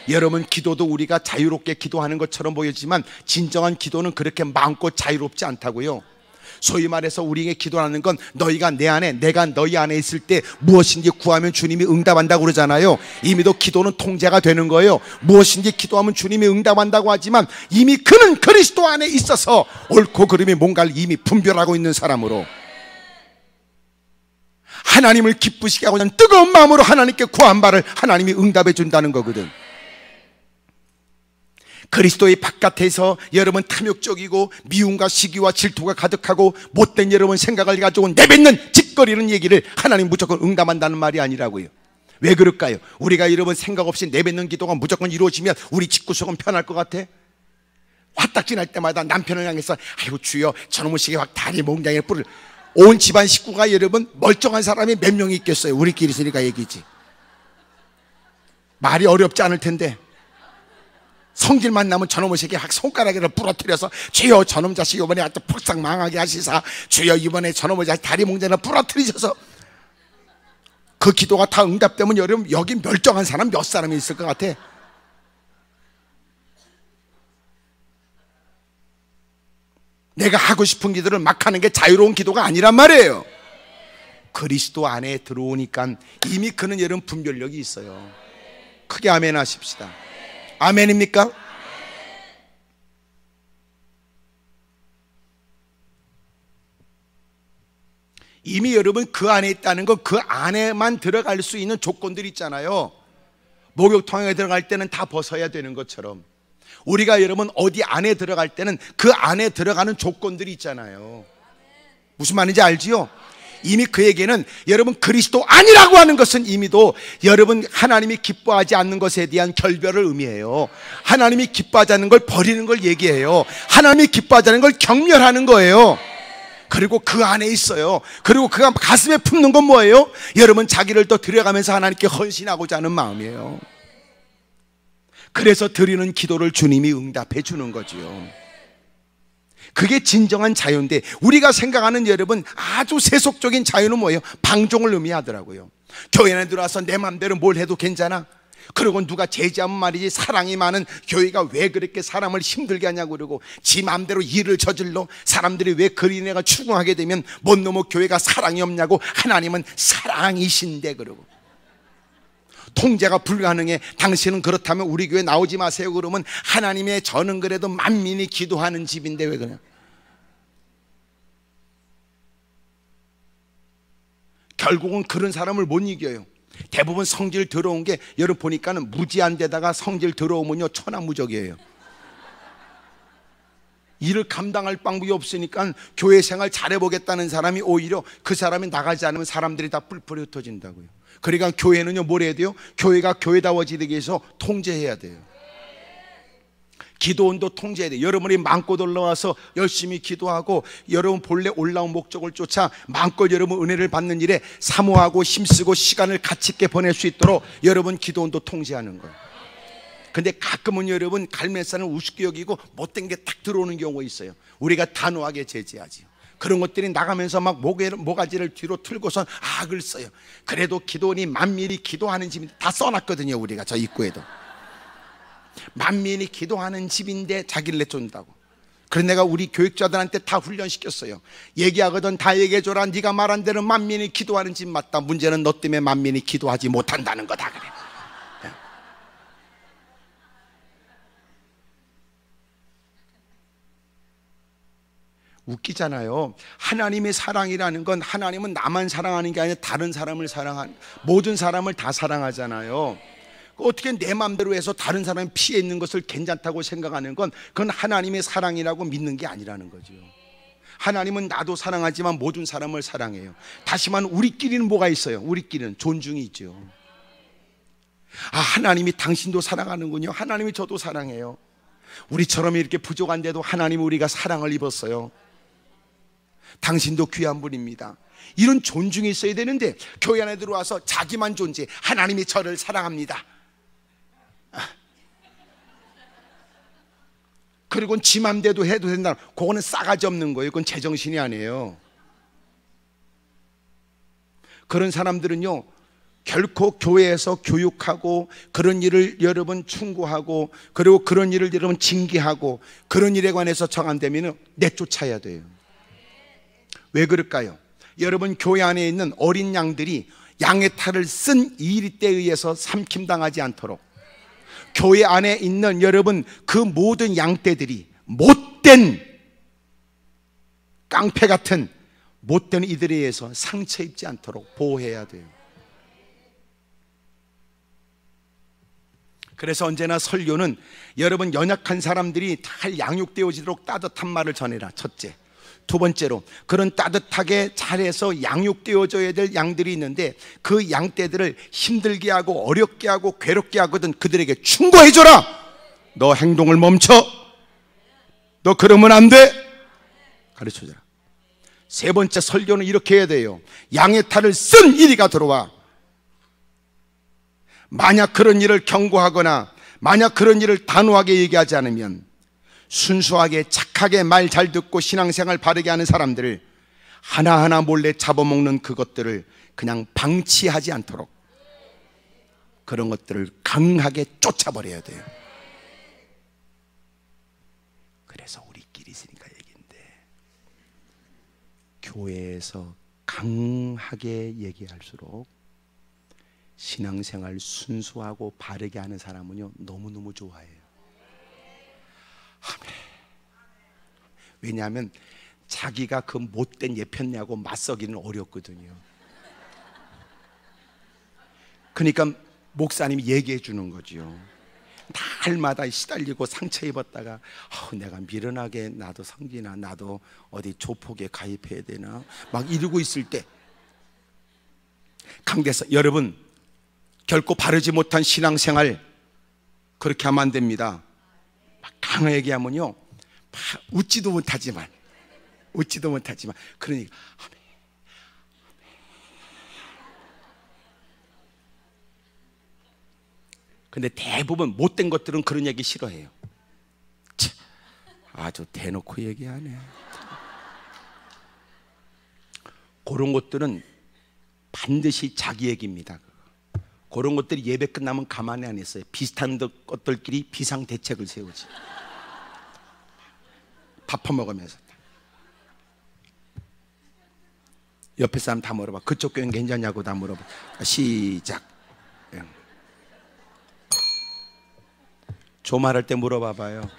S1: 여러분 기도도 우리가 자유롭게 기도하는 것처럼 보이지만 진정한 기도는 그렇게 마음껏 자유롭지 않다고요. 소위 말해서 우리에게 기도하는 건 너희가 내 안에 내가 너희 안에 있을 때 무엇인지 구하면 주님이 응답한다고 그러잖아요. 이미도 기도는 통제가 되는 거예요. 무엇인지 기도하면 주님이 응답한다고 하지만 이미 그는 그리스도 안에 있어서 옳고 그름이 뭔가를 이미 분별하고 있는 사람으로 하나님을 기쁘시게 하고자 하는 뜨거운 마음으로 하나님께 구한 바를 하나님이 응답해 준다는 거거든. 그리스도의 바깥에서 여러분 탐욕적이고 미움과 시기와 질투가 가득하고 못된 여러분 생각을 가지고 내뱉는 짓거리는 얘기를 하나님 무조건 응답한다는 말이 아니라고요. 왜 그럴까요? 우리가 여러분 생각 없이 내뱉는 기도가 무조건 이루어지면 우리 집구석은 편할 것 같아? 화딱지 날 때마다 남편을 향해서 아이고 주여 저놈의 시계 확 다리 몽장에 뿔을 온 집안 식구가 여러분 멀쩡한 사람이 몇 명이 있겠어요? 우리끼리 있으니까 얘기지. 말이 어렵지 않을 텐데 성질만 나면 저놈의 새끼 손가락으로 부러뜨려서 주여 저놈 자식 이번에 아주 폭삭 망하게 하시사 주여 이번에 저놈의 자식 다리 몽장을 부러뜨리셔서 그 기도가 다 응답되면 여러분 여기 멸종한 사람 몇 사람이 있을 것 같아? 내가 하고 싶은 기도를 막 하는 게 자유로운 기도가 아니란 말이에요. 그리스도 안에 들어오니까 이미 그는 여러분 분별력이 있어요. 크게 아멘 하십시다. 아멘입니까? 이미 여러분 그 안에 있다는 건 그 안에만 들어갈 수 있는 조건들이 있잖아요. 목욕탕에 들어갈 때는 다 벗어야 되는 것처럼 우리가 여러분 어디 안에 들어갈 때는 그 안에 들어가는 조건들이 있잖아요. 무슨 말인지 알지요? 이미 그에게는 여러분 그리스도 아니라고 하는 것은 이미도 여러분 하나님이 기뻐하지 않는 것에 대한 결별을 의미해요. 하나님이 기뻐하지 않는 걸 버리는 걸 얘기해요. 하나님이 기뻐하지 않는 걸 경멸하는 거예요. 그리고 그 안에 있어요. 그리고 그가 가슴에 품는 건 뭐예요? 여러분 자기를 또 드려가면서 하나님께 헌신하고자 하는 마음이에요. 그래서 드리는 기도를 주님이 응답해 주는 거지요. 그게 진정한 자유인데 우리가 생각하는 여러분 아주 세속적인 자유는 뭐예요? 방종을 의미하더라고요. 교회 안에 들어와서 내 맘대로 뭘 해도 괜찮아? 그리고 누가 제지하면 말이지 사랑이 많은 교회가 왜 그렇게 사람을 힘들게 하냐고 그러고 지 맘대로 일을 저질러 사람들이 왜 그린애가 추궁하게 되면 뭔 놈의 교회가 사랑이 없냐고 하나님은 사랑이신데 그러고 통제가 불가능해. 당신은 그렇다면 우리 교회 나오지 마세요. 그러면 하나님의 저는 그래도 만민이 기도하는 집인데 왜 그래요? 결국은 그런 사람을 못 이겨요. 대부분 성질 더러운 게 여러분 보니까는 무지한 데다가 성질 더러우면요 천하무적이에요. 일을 감당할 방법이 없으니까 교회 생활 잘해보겠다는 사람이 오히려 그 사람이 나가지 않으면 사람들이 다 뿔뿔이 흩어진다고요. 그러니까 교회는요 뭘 해야 돼요? 교회가 교회다워지기 위해서 통제해야 돼요. 기도원도 통제해야 돼요. 여러분이 마음껏 올라와서 열심히 기도하고 여러분 본래 올라온 목적을 쫓아 마음껏 여러분 은혜를 받는 일에 사모하고 힘쓰고 시간을 가치 있게 보낼 수 있도록 여러분 기도원도 통제하는 거예요. 근데 가끔은 여러분 갈매살은 우습게 여기고 못된 게 딱 들어오는 경우가 있어요. 우리가 단호하게 제지하지요. 그런 것들이 나가면서 막 모가지를 뒤로 틀고선 악을 써요. 그래도 기도원이 만민이 기도하는 집인데 다 써놨거든요. 우리가 저 입구에도 만민이 기도하는 집인데 자기를 내쫓는다고. 그래서 내가 우리 교육자들한테 다 훈련시켰어요. 얘기하거든 다 얘기해줘라. 네가 말한 대로 만민이 기도하는 집 맞다. 문제는 너 때문에 만민이 기도하지 못한다는 거다 그래. 웃기잖아요. 하나님의 사랑이라는 건 하나님은 나만 사랑하는 게 아니라 다른 사람을 사랑하는, 모든 사람을 다 사랑하잖아요. 어떻게 내 마음대로 해서 다른 사람이 피해 있는 것을 괜찮다고 생각하는 건 그건 하나님의 사랑이라고 믿는 게 아니라는 거죠. 하나님은 나도 사랑하지만 모든 사람을 사랑해요. 다시 말하면 우리끼리는 뭐가 있어요? 우리끼리는 존중이 있죠. 아, 하나님이 당신도 사랑하는군요. 하나님이 저도 사랑해요. 우리처럼 이렇게 부족한데도 하나님 우리가 사랑을 입었어요. 당신도 귀한 분입니다. 이런 존중이 있어야 되는데 교회 안에 들어와서 자기만 존재, 하나님이 저를 사랑합니다. 그리고 지 맘대로 해도 된다. 그거는 싸가지 없는 거예요. 그건 제정신이 아니에요. 그런 사람들은요 결코 교회에서 교육하고 그런 일을 여러분 충고하고 그리고 그런 일을 여러분 징계하고 그런 일에 관해서 정한되면 내쫓아야 돼요. 왜 그럴까요? 여러분, 교회 안에 있는 어린 양들이 양의 탈을 쓴 이리떼에 의해서 삼킴당하지 않도록, 교회 안에 있는 여러분 그 모든 양떼들이 못된 깡패 같은 못된 이들에 의해서 상처 입지 않도록 보호해야 돼요. 그래서 언제나 설교는 여러분 연약한 사람들이 잘 양육되어지도록 따뜻한 말을 전해라. 첫째. 두 번째로, 그런 따뜻하게 잘해서 양육되어져야 될 양들이 있는데 그 양떼들을 힘들게 하고 어렵게 하고 괴롭게 하거든 그들에게 충고해줘라. 너 행동을 멈춰. 너 그러면 안 돼. 가르쳐줘라. 세 번째 설교는 이렇게 해야 돼요. 양의 탈을 쓴 이리가 들어와. 만약 그런 일을 경고하거나 만약 그런 일을 단호하게 얘기하지 않으면 순수하게 착하게 말 잘 듣고 신앙생활 바르게 하는 사람들을 하나하나 몰래 잡아먹는 그것들을 그냥 방치하지 않도록 그런 것들을 강하게 쫓아버려야 돼요. 그래서 우리끼리 있으니까 얘기인데, 교회에서 강하게 얘기할수록 신앙생활 순수하고 바르게 하는 사람은요 너무너무 좋아해요. 아멘. 왜냐하면 자기가 그 못된 예편내하고 맞서기는 어렵거든요. 그러니까 목사님이 얘기해 주는 거죠. 날마다 시달리고 상처 입었다가 내가 미련하게 나도 성기나 나도 어디 조폭에 가입해야 되나 막 이러고 있을 때 강대사, 여러분 결코 바르지 못한 신앙생활 그렇게 하면 안 됩니다. 막 강하게 하면요 웃지도 못하지만 그러니까 근데 대부분 못된 것들은 그런 얘기 싫어해요. 참, 아주 대놓고 얘기하네. 그런 것들은 반드시 자기 얘기입니다. 그런 것들이 예배 끝나면 가만히 안 있어요. 비슷한 것들끼리 비상대책을 세우지. 밥 퍼먹으면서 옆에 사람 다 물어봐. 그쪽 교회는 괜찮냐고 다 물어봐. 시작. 조말할 때 물어봐봐요.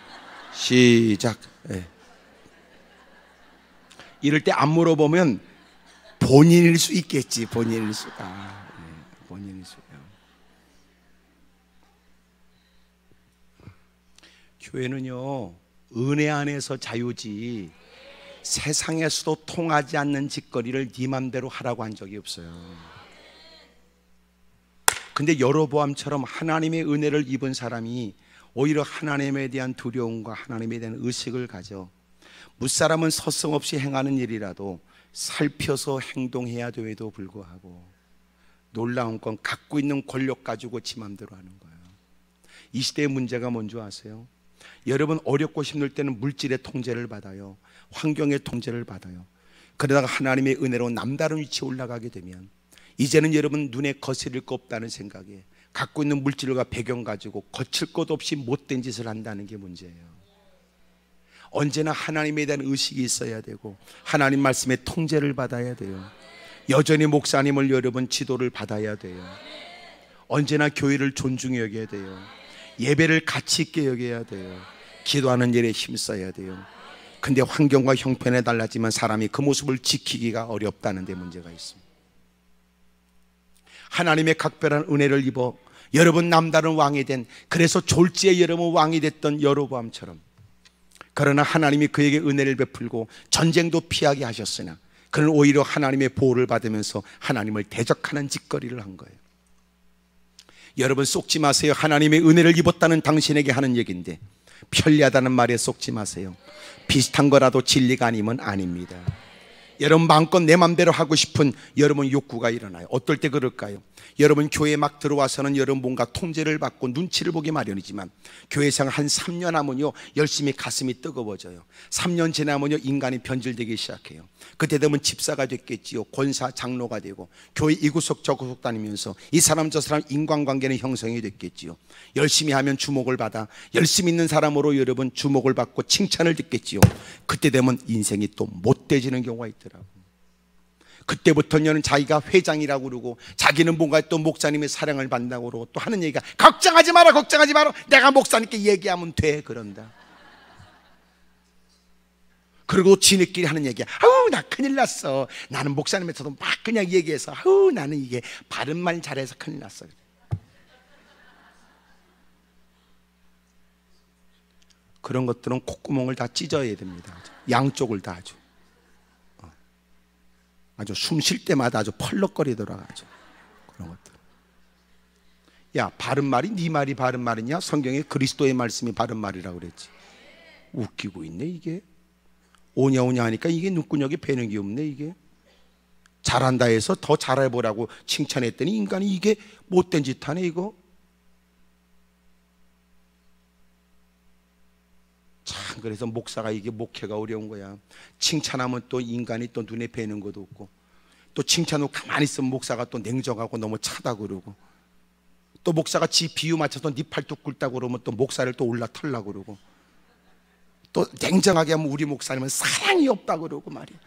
S1: 시작. 이럴 때 안 물어보면 본인일 수 있겠지. 본인일 수가. 본인일 수가. 교회는요 은혜 안에서 자유지 세상에서도 통하지 않는 짓거리를 네 맘대로 하라고 한 적이 없어요. 근데 여로보암처럼 하나님의 은혜를 입은 사람이 오히려 하나님에 대한 두려움과 하나님에 대한 의식을 가져 무사람은 서슴없이 행하는 일이라도 살펴서 행동해야 됨에도 불구하고 놀라운 건 갖고 있는 권력 가지고 지 맘대로 하는 거예요. 이 시대의 문제가 뭔지 아세요? 여러분 어렵고 힘들 때는 물질의 통제를 받아요. 환경의 통제를 받아요. 그러다가 하나님의 은혜로 남다른 위치에 올라가게 되면 이제는 여러분 눈에 거스릴 거 없다는 생각에 갖고 있는 물질과 배경 가지고 거칠 것 없이 못된 짓을 한다는 게 문제예요. 언제나 하나님에 대한 의식이 있어야 되고 하나님 말씀의 통제를 받아야 돼요. 여전히 목사님을 여러분 지도를 받아야 돼요. 언제나 교회를 존중히 여겨야 돼요. 예배를 가치 있게 여겨야 돼요. 기도하는 일에 힘써야 돼요. 근데 환경과 형편에 달라지면 사람이 그 모습을 지키기가 어렵다는 데 문제가 있습니다. 하나님의 각별한 은혜를 입어 여러분 남다른 왕이 된, 그래서 졸지에 여러분 왕이 됐던 여로보암처럼, 그러나 하나님이 그에게 은혜를 베풀고 전쟁도 피하게 하셨으나 그는 오히려 하나님의 보호를 받으면서 하나님을 대적하는 짓거리를 한 거예요. 여러분 속지 마세요. 하나님의 은혜를 입었다는 당신에게 하는 얘기인데 편리하다는 말에 속지 마세요. 비슷한 거라도 진리가 아니면 아닙니다. 여러분 마음껏 내 맘대로 하고 싶은 여러분 욕구가 일어나요. 어떨 때 그럴까요? 여러분 교회에 막 들어와서는 여러분 뭔가 통제를 받고 눈치를 보기 마련이지만 교회 생활 한 3년 하면요 열심히 가슴이 뜨거워져요. 3년 지나면요 인간이 변질되기 시작해요. 그때 되면 집사가 됐겠지요. 권사 장로가 되고 교회 이구석 저구석 다니면서 이 사람 저 사람 인간관계는 형성이 됐겠지요. 열심히 하면 주목을 받아 열심히 있는 사람으로 여러분 주목을 받고 칭찬을 듣겠지요. 그때 되면 인생이 또 못돼지는 경우가 있더라고요. 그때부터는 자기가 회장이라고 그러고 자기는 뭔가 또 목사님의 사랑을 받는다고 그러고 또 하는 얘기가 걱정하지 마라 걱정하지 마라 내가 목사님께 얘기하면 돼 그런다. 그리고 지네끼리 하는 얘기야. 아우 나 큰일 났어. 나는 목사님에서도 막 그냥 얘기해서 아우 나는 이게 바른 말 잘해서 큰일 났어. 그런 것들은 콧구멍을 다 찢어야 됩니다. 양쪽을 다 아주 숨 쉴 때마다 아주 펄럭거리더라고요. 그런 것들. 야 바른 말이 네 말이 바른 말이냐? 성경에 그리스도의 말씀이 바른 말이라고 그랬지. 웃기고 있네 이게. 오냐 오냐 하니까 이게 눈구녕에 배는 게 없네 이게. 잘한다 해서 더 잘해보라고 칭찬했더니 인간이 이게 못된 짓 하네 이거. 참 그래서 목사가 이게 목회가 어려운 거야. 칭찬하면 또 인간이 또 눈에 뵈는 것도 없고 또 칭찬하고 가만히 있으면 목사가 또 냉정하고 너무 차다 그러고 또 목사가 지 비유 맞춰서 네 팔뚝 굵다고 그러면 또 목사를 또 올라털려고 그러고 또 냉정하게 하면 우리 목사님은 사랑이 없다고 그러고 말이야.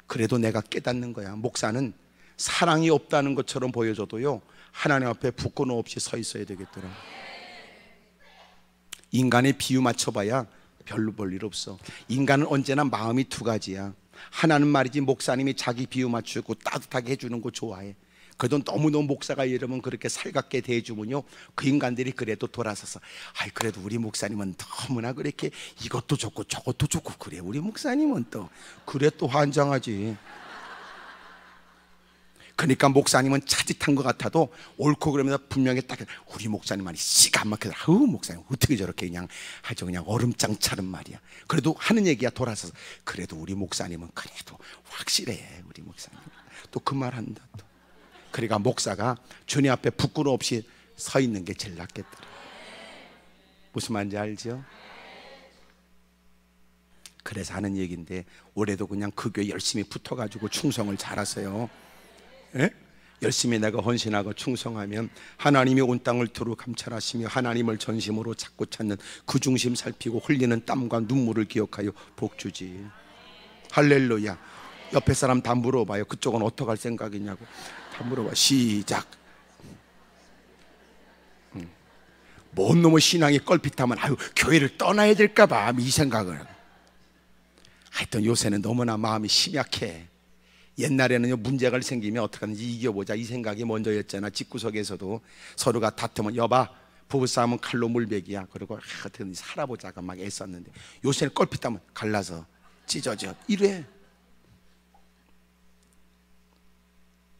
S1: 그래도 내가 깨닫는 거야. 목사는 사랑이 없다는 것처럼 보여줘도요 하나님 앞에 부끄러움 없이 서 있어야 되겠더라. 인간의 비유 맞춰봐야 별로 볼 일 없어. 인간은 언제나 마음이 두 가지야. 하나는 말이지 목사님이 자기 비유 맞추고 따뜻하게 해주는 거 좋아해. 그래도 너무너무 목사가 이러면 그렇게 살갑게 대해주면요 그 인간들이 그래도 돌아서서 아이 그래도 우리 목사님은 너무나 그렇게 이것도 좋고 저것도 좋고 그래 우리 목사님은 또 그래 또 환장하지. 그러니까 목사님은 차짓한 것 같아도 옳고 그러면서 분명히 딱 우리 목사님 말이 씨가 안 막혀서 아우 목사님 어떻게 저렇게 그냥 아주 그냥 얼음장처럼 말이야. 그래도 하는 얘기야 돌아서서 그래도 우리 목사님은 그래도 확실해 우리 목사님 또 그 말 한다 또. 그러니까 목사가 주님 앞에 부끄러움 없이 서 있는 게 제일 낫겠더라. 무슨 말인지 알죠? 그래서 하는 얘기인데 올해도 그냥 그 교회 열심히 붙어가지고 충성을 잘하세요. 예? 열심히 내가 헌신하고 충성하면 하나님이 온 땅을 두루 감찰하시며 하나님을 전심으로 찾고 찾는 그 중심 살피고 흘리는 땀과 눈물을 기억하여 복주지. 할렐루야. 옆에 사람 다 물어봐요. 그쪽은 어떻게 할 생각이냐고 다 물어봐. 시작. 뭔 놈의 신앙이 껄핏하면 아유 교회를 떠나야 될까봐 이 생각을. 하여튼 요새는 너무나 마음이 심약해. 옛날에는 문제가 생기면 어떡하는지 이겨보자 이 생각이 먼저였잖아. 집구석에서도 서로가 다투면 여봐 부부싸움은 칼로 물베기야. 그리고 하여튼 살아보자가 막 애썼는데 요새는 껄핏하면 갈라서 찢어져 이래.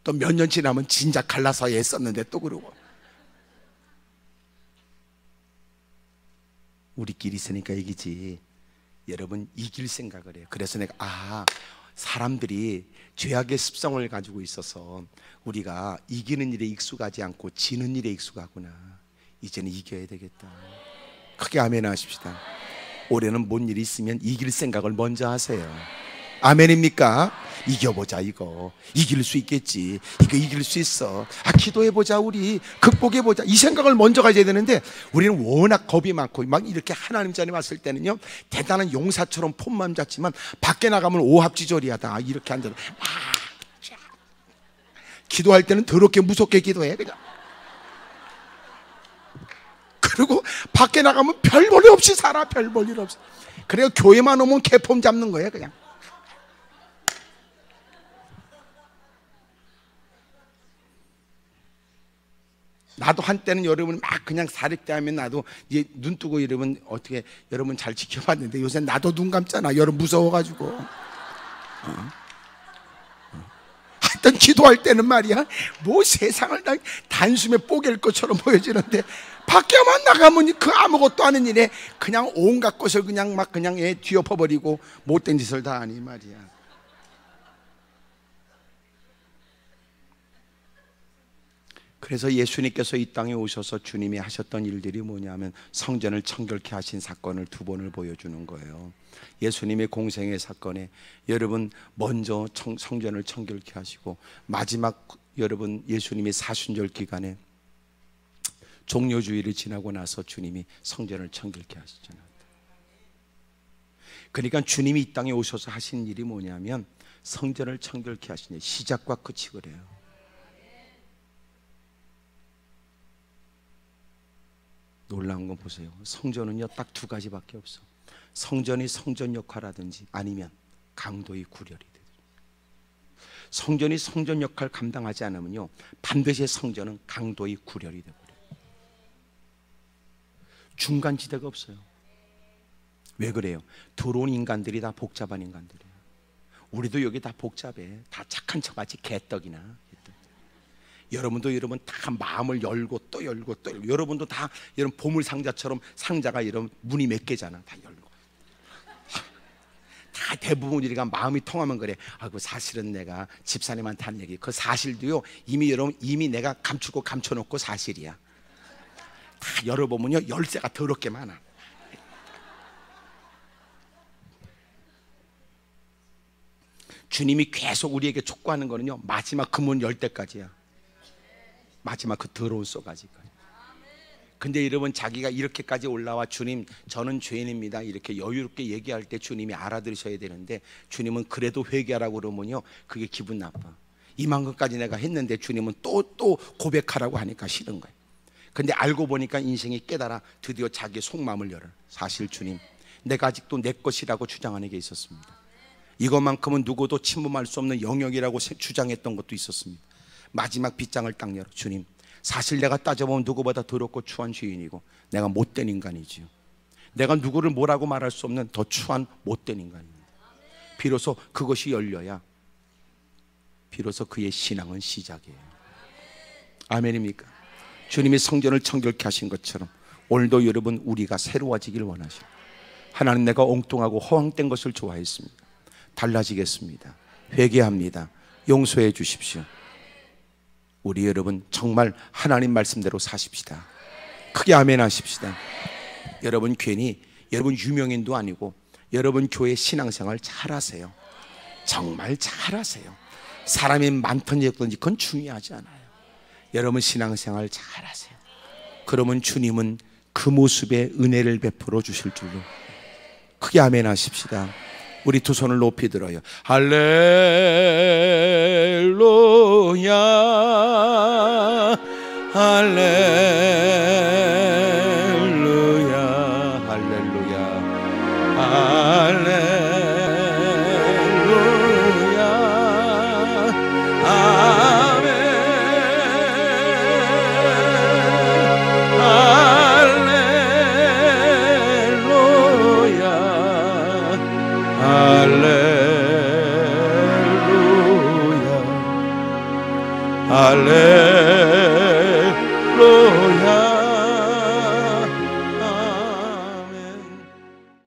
S1: 또 몇 년 지나면 진작 갈라서 애썼는데 또 그러고. 우리끼리 있으니까 이기지. 여러분 이길 생각을 해요. 그래서 내가 사람들이 죄악의 습성을 가지고 있어서 우리가 이기는 일에 익숙하지 않고 지는 일에 익숙하구나. 이제는 이겨야 되겠다. 크게 아멘 하십시다. 올해는 뭔 일이 있으면 이길 생각을 먼저 하세요. 아멘입니까? 이겨보자 이거. 이길 수 있겠지. 이거 이길 수 있어. 기도해보자 우리. 극복해보자. 이 생각을 먼저 가져야 되는데 우리는 워낙 겁이 많고 막 이렇게 하나님 자리에 왔을 때는요 대단한 용사처럼 폼만 잡지만 밖에 나가면 오합지졸이야. 이렇게 앉아서 기도할 때는 더럽게 무섭게 기도해 그냥. 그리고 밖에 나가면 별 볼 일 없이 살아. 별 볼 일 없이. 그래요 교회만 오면 개폼 잡는 거예요 그냥. 나도 한때는 여러분 막 그냥 사립대 하면 나도 이제 눈 뜨고 이러면 어떻게 여러분 잘 지켜봤는데 요새 나도 눈 감잖아. 여러분 무서워가지고. 하여튼 기도할 때는 말이야 뭐 세상을 다 단숨에 뽀갤 것처럼 보여지는데 밖에만 나가면 그 아무것도 아닌 일에 그냥 온갖 것을 그냥 막 그냥 뒤엎어버리고 못된 짓을 다 하니 말이야. 그래서 예수님께서 이 땅에 오셔서 주님이 하셨던 일들이 뭐냐면 성전을 청결케 하신 사건을 두 번을 보여주는 거예요. 예수님의 공생의 사건에 여러분 먼저 성전을 청결케 하시고 마지막 여러분 예수님의 사순절 기간에 종려주의를 지나고 나서 주님이 성전을 청결케 하시잖아요. 그러니까 주님이 이 땅에 오셔서 하신 일이 뭐냐면 성전을 청결케 하시니 시작과 끝이 그래요. 놀라운 건 보세요. 성전은요 딱 두 가지밖에 없어. 성전이 성전 역할하든지 아니면 강도의 구렬이 되든지. 성전이 성전 역할 감당하지 않으면요 반드시 성전은 강도의 구렬이 되버려요. 중간지대가 없어요. 왜 그래요? 들어온 인간들이 다 복잡한 인간들이에요. 우리도 여기 다 복잡해. 다 착한 척하지 개떡이나. 여러분도 여러분 다 마음을 열고 또 열고 또 열고. 여러분도 다 이런 보물 상자처럼 상자가 이런 문이 몇 개잖아. 다 열고. 다 대부분 우리가 마음이 통하면 그래. 그 사실은 내가 집사님한테 한 얘기. 그 사실도요 이미 여러분 이미 내가 감추고 감춰놓고 사실이야. 다 열어보면요 열쇠가 더럽게 많아. 주님이 계속 우리에게 촉구하는 거는요 마지막 그 문 열 때까지야. 마지막 그 더러운 쏘가지까지. 근데 여러분 자기가 이렇게까지 올라와 주님 저는 죄인입니다 이렇게 여유롭게 얘기할 때 주님이 알아들으셔야 되는데 주님은 그래도 회개하라고 그러면요 그게 기분 나빠. 이만큼까지 내가 했는데 주님은 또 고백하라고 하니까 싫은 거예요. 근데 알고 보니까 인생이 깨달아 드디어 자기의 속마음을 열어. 사실 주님 내가 아직도 내 것이라고 주장하는 게 있었습니다. 이것만큼은 누구도 침범할 수 없는 영역이라고 주장했던 것도 있었습니다. 마지막 빗장을 딱 열어. 주님 사실 내가 따져보면 누구보다 더럽고 추한 죄인이고 내가 못된 인간이지요. 내가 누구를 뭐라고 말할 수 없는 더 추한 못된 인간입니다. 비로소 그것이 열려야 비로소 그의 신앙은 시작이에요. 아멘입니까? 주님이 성전을 청결케 하신 것처럼 오늘도 여러분 우리가 새로워지길 원하시고 하나님 내가 엉뚱하고 허황된 것을 좋아했습니다. 달라지겠습니다. 회개합니다. 용서해 주십시오. 우리 여러분 정말 하나님 말씀대로 사십시다. 크게 아멘 하십시다. 여러분 괜히 여러분 유명인도 아니고 여러분 교회 신앙생활 잘하세요. 정말 잘하세요. 사람이 많든지 적든지 그건 중요하지 않아요. 여러분 신앙생활 잘하세요. 그러면 주님은 그 모습의 은혜를 베풀어 주실 줄로 크게 아멘 하십시다. 우리 두 손을 높이 들어요. 할렐루야 할렐루야 할렐루야 할렐루야 아멘 할렐루야 할렐루야 할렐루야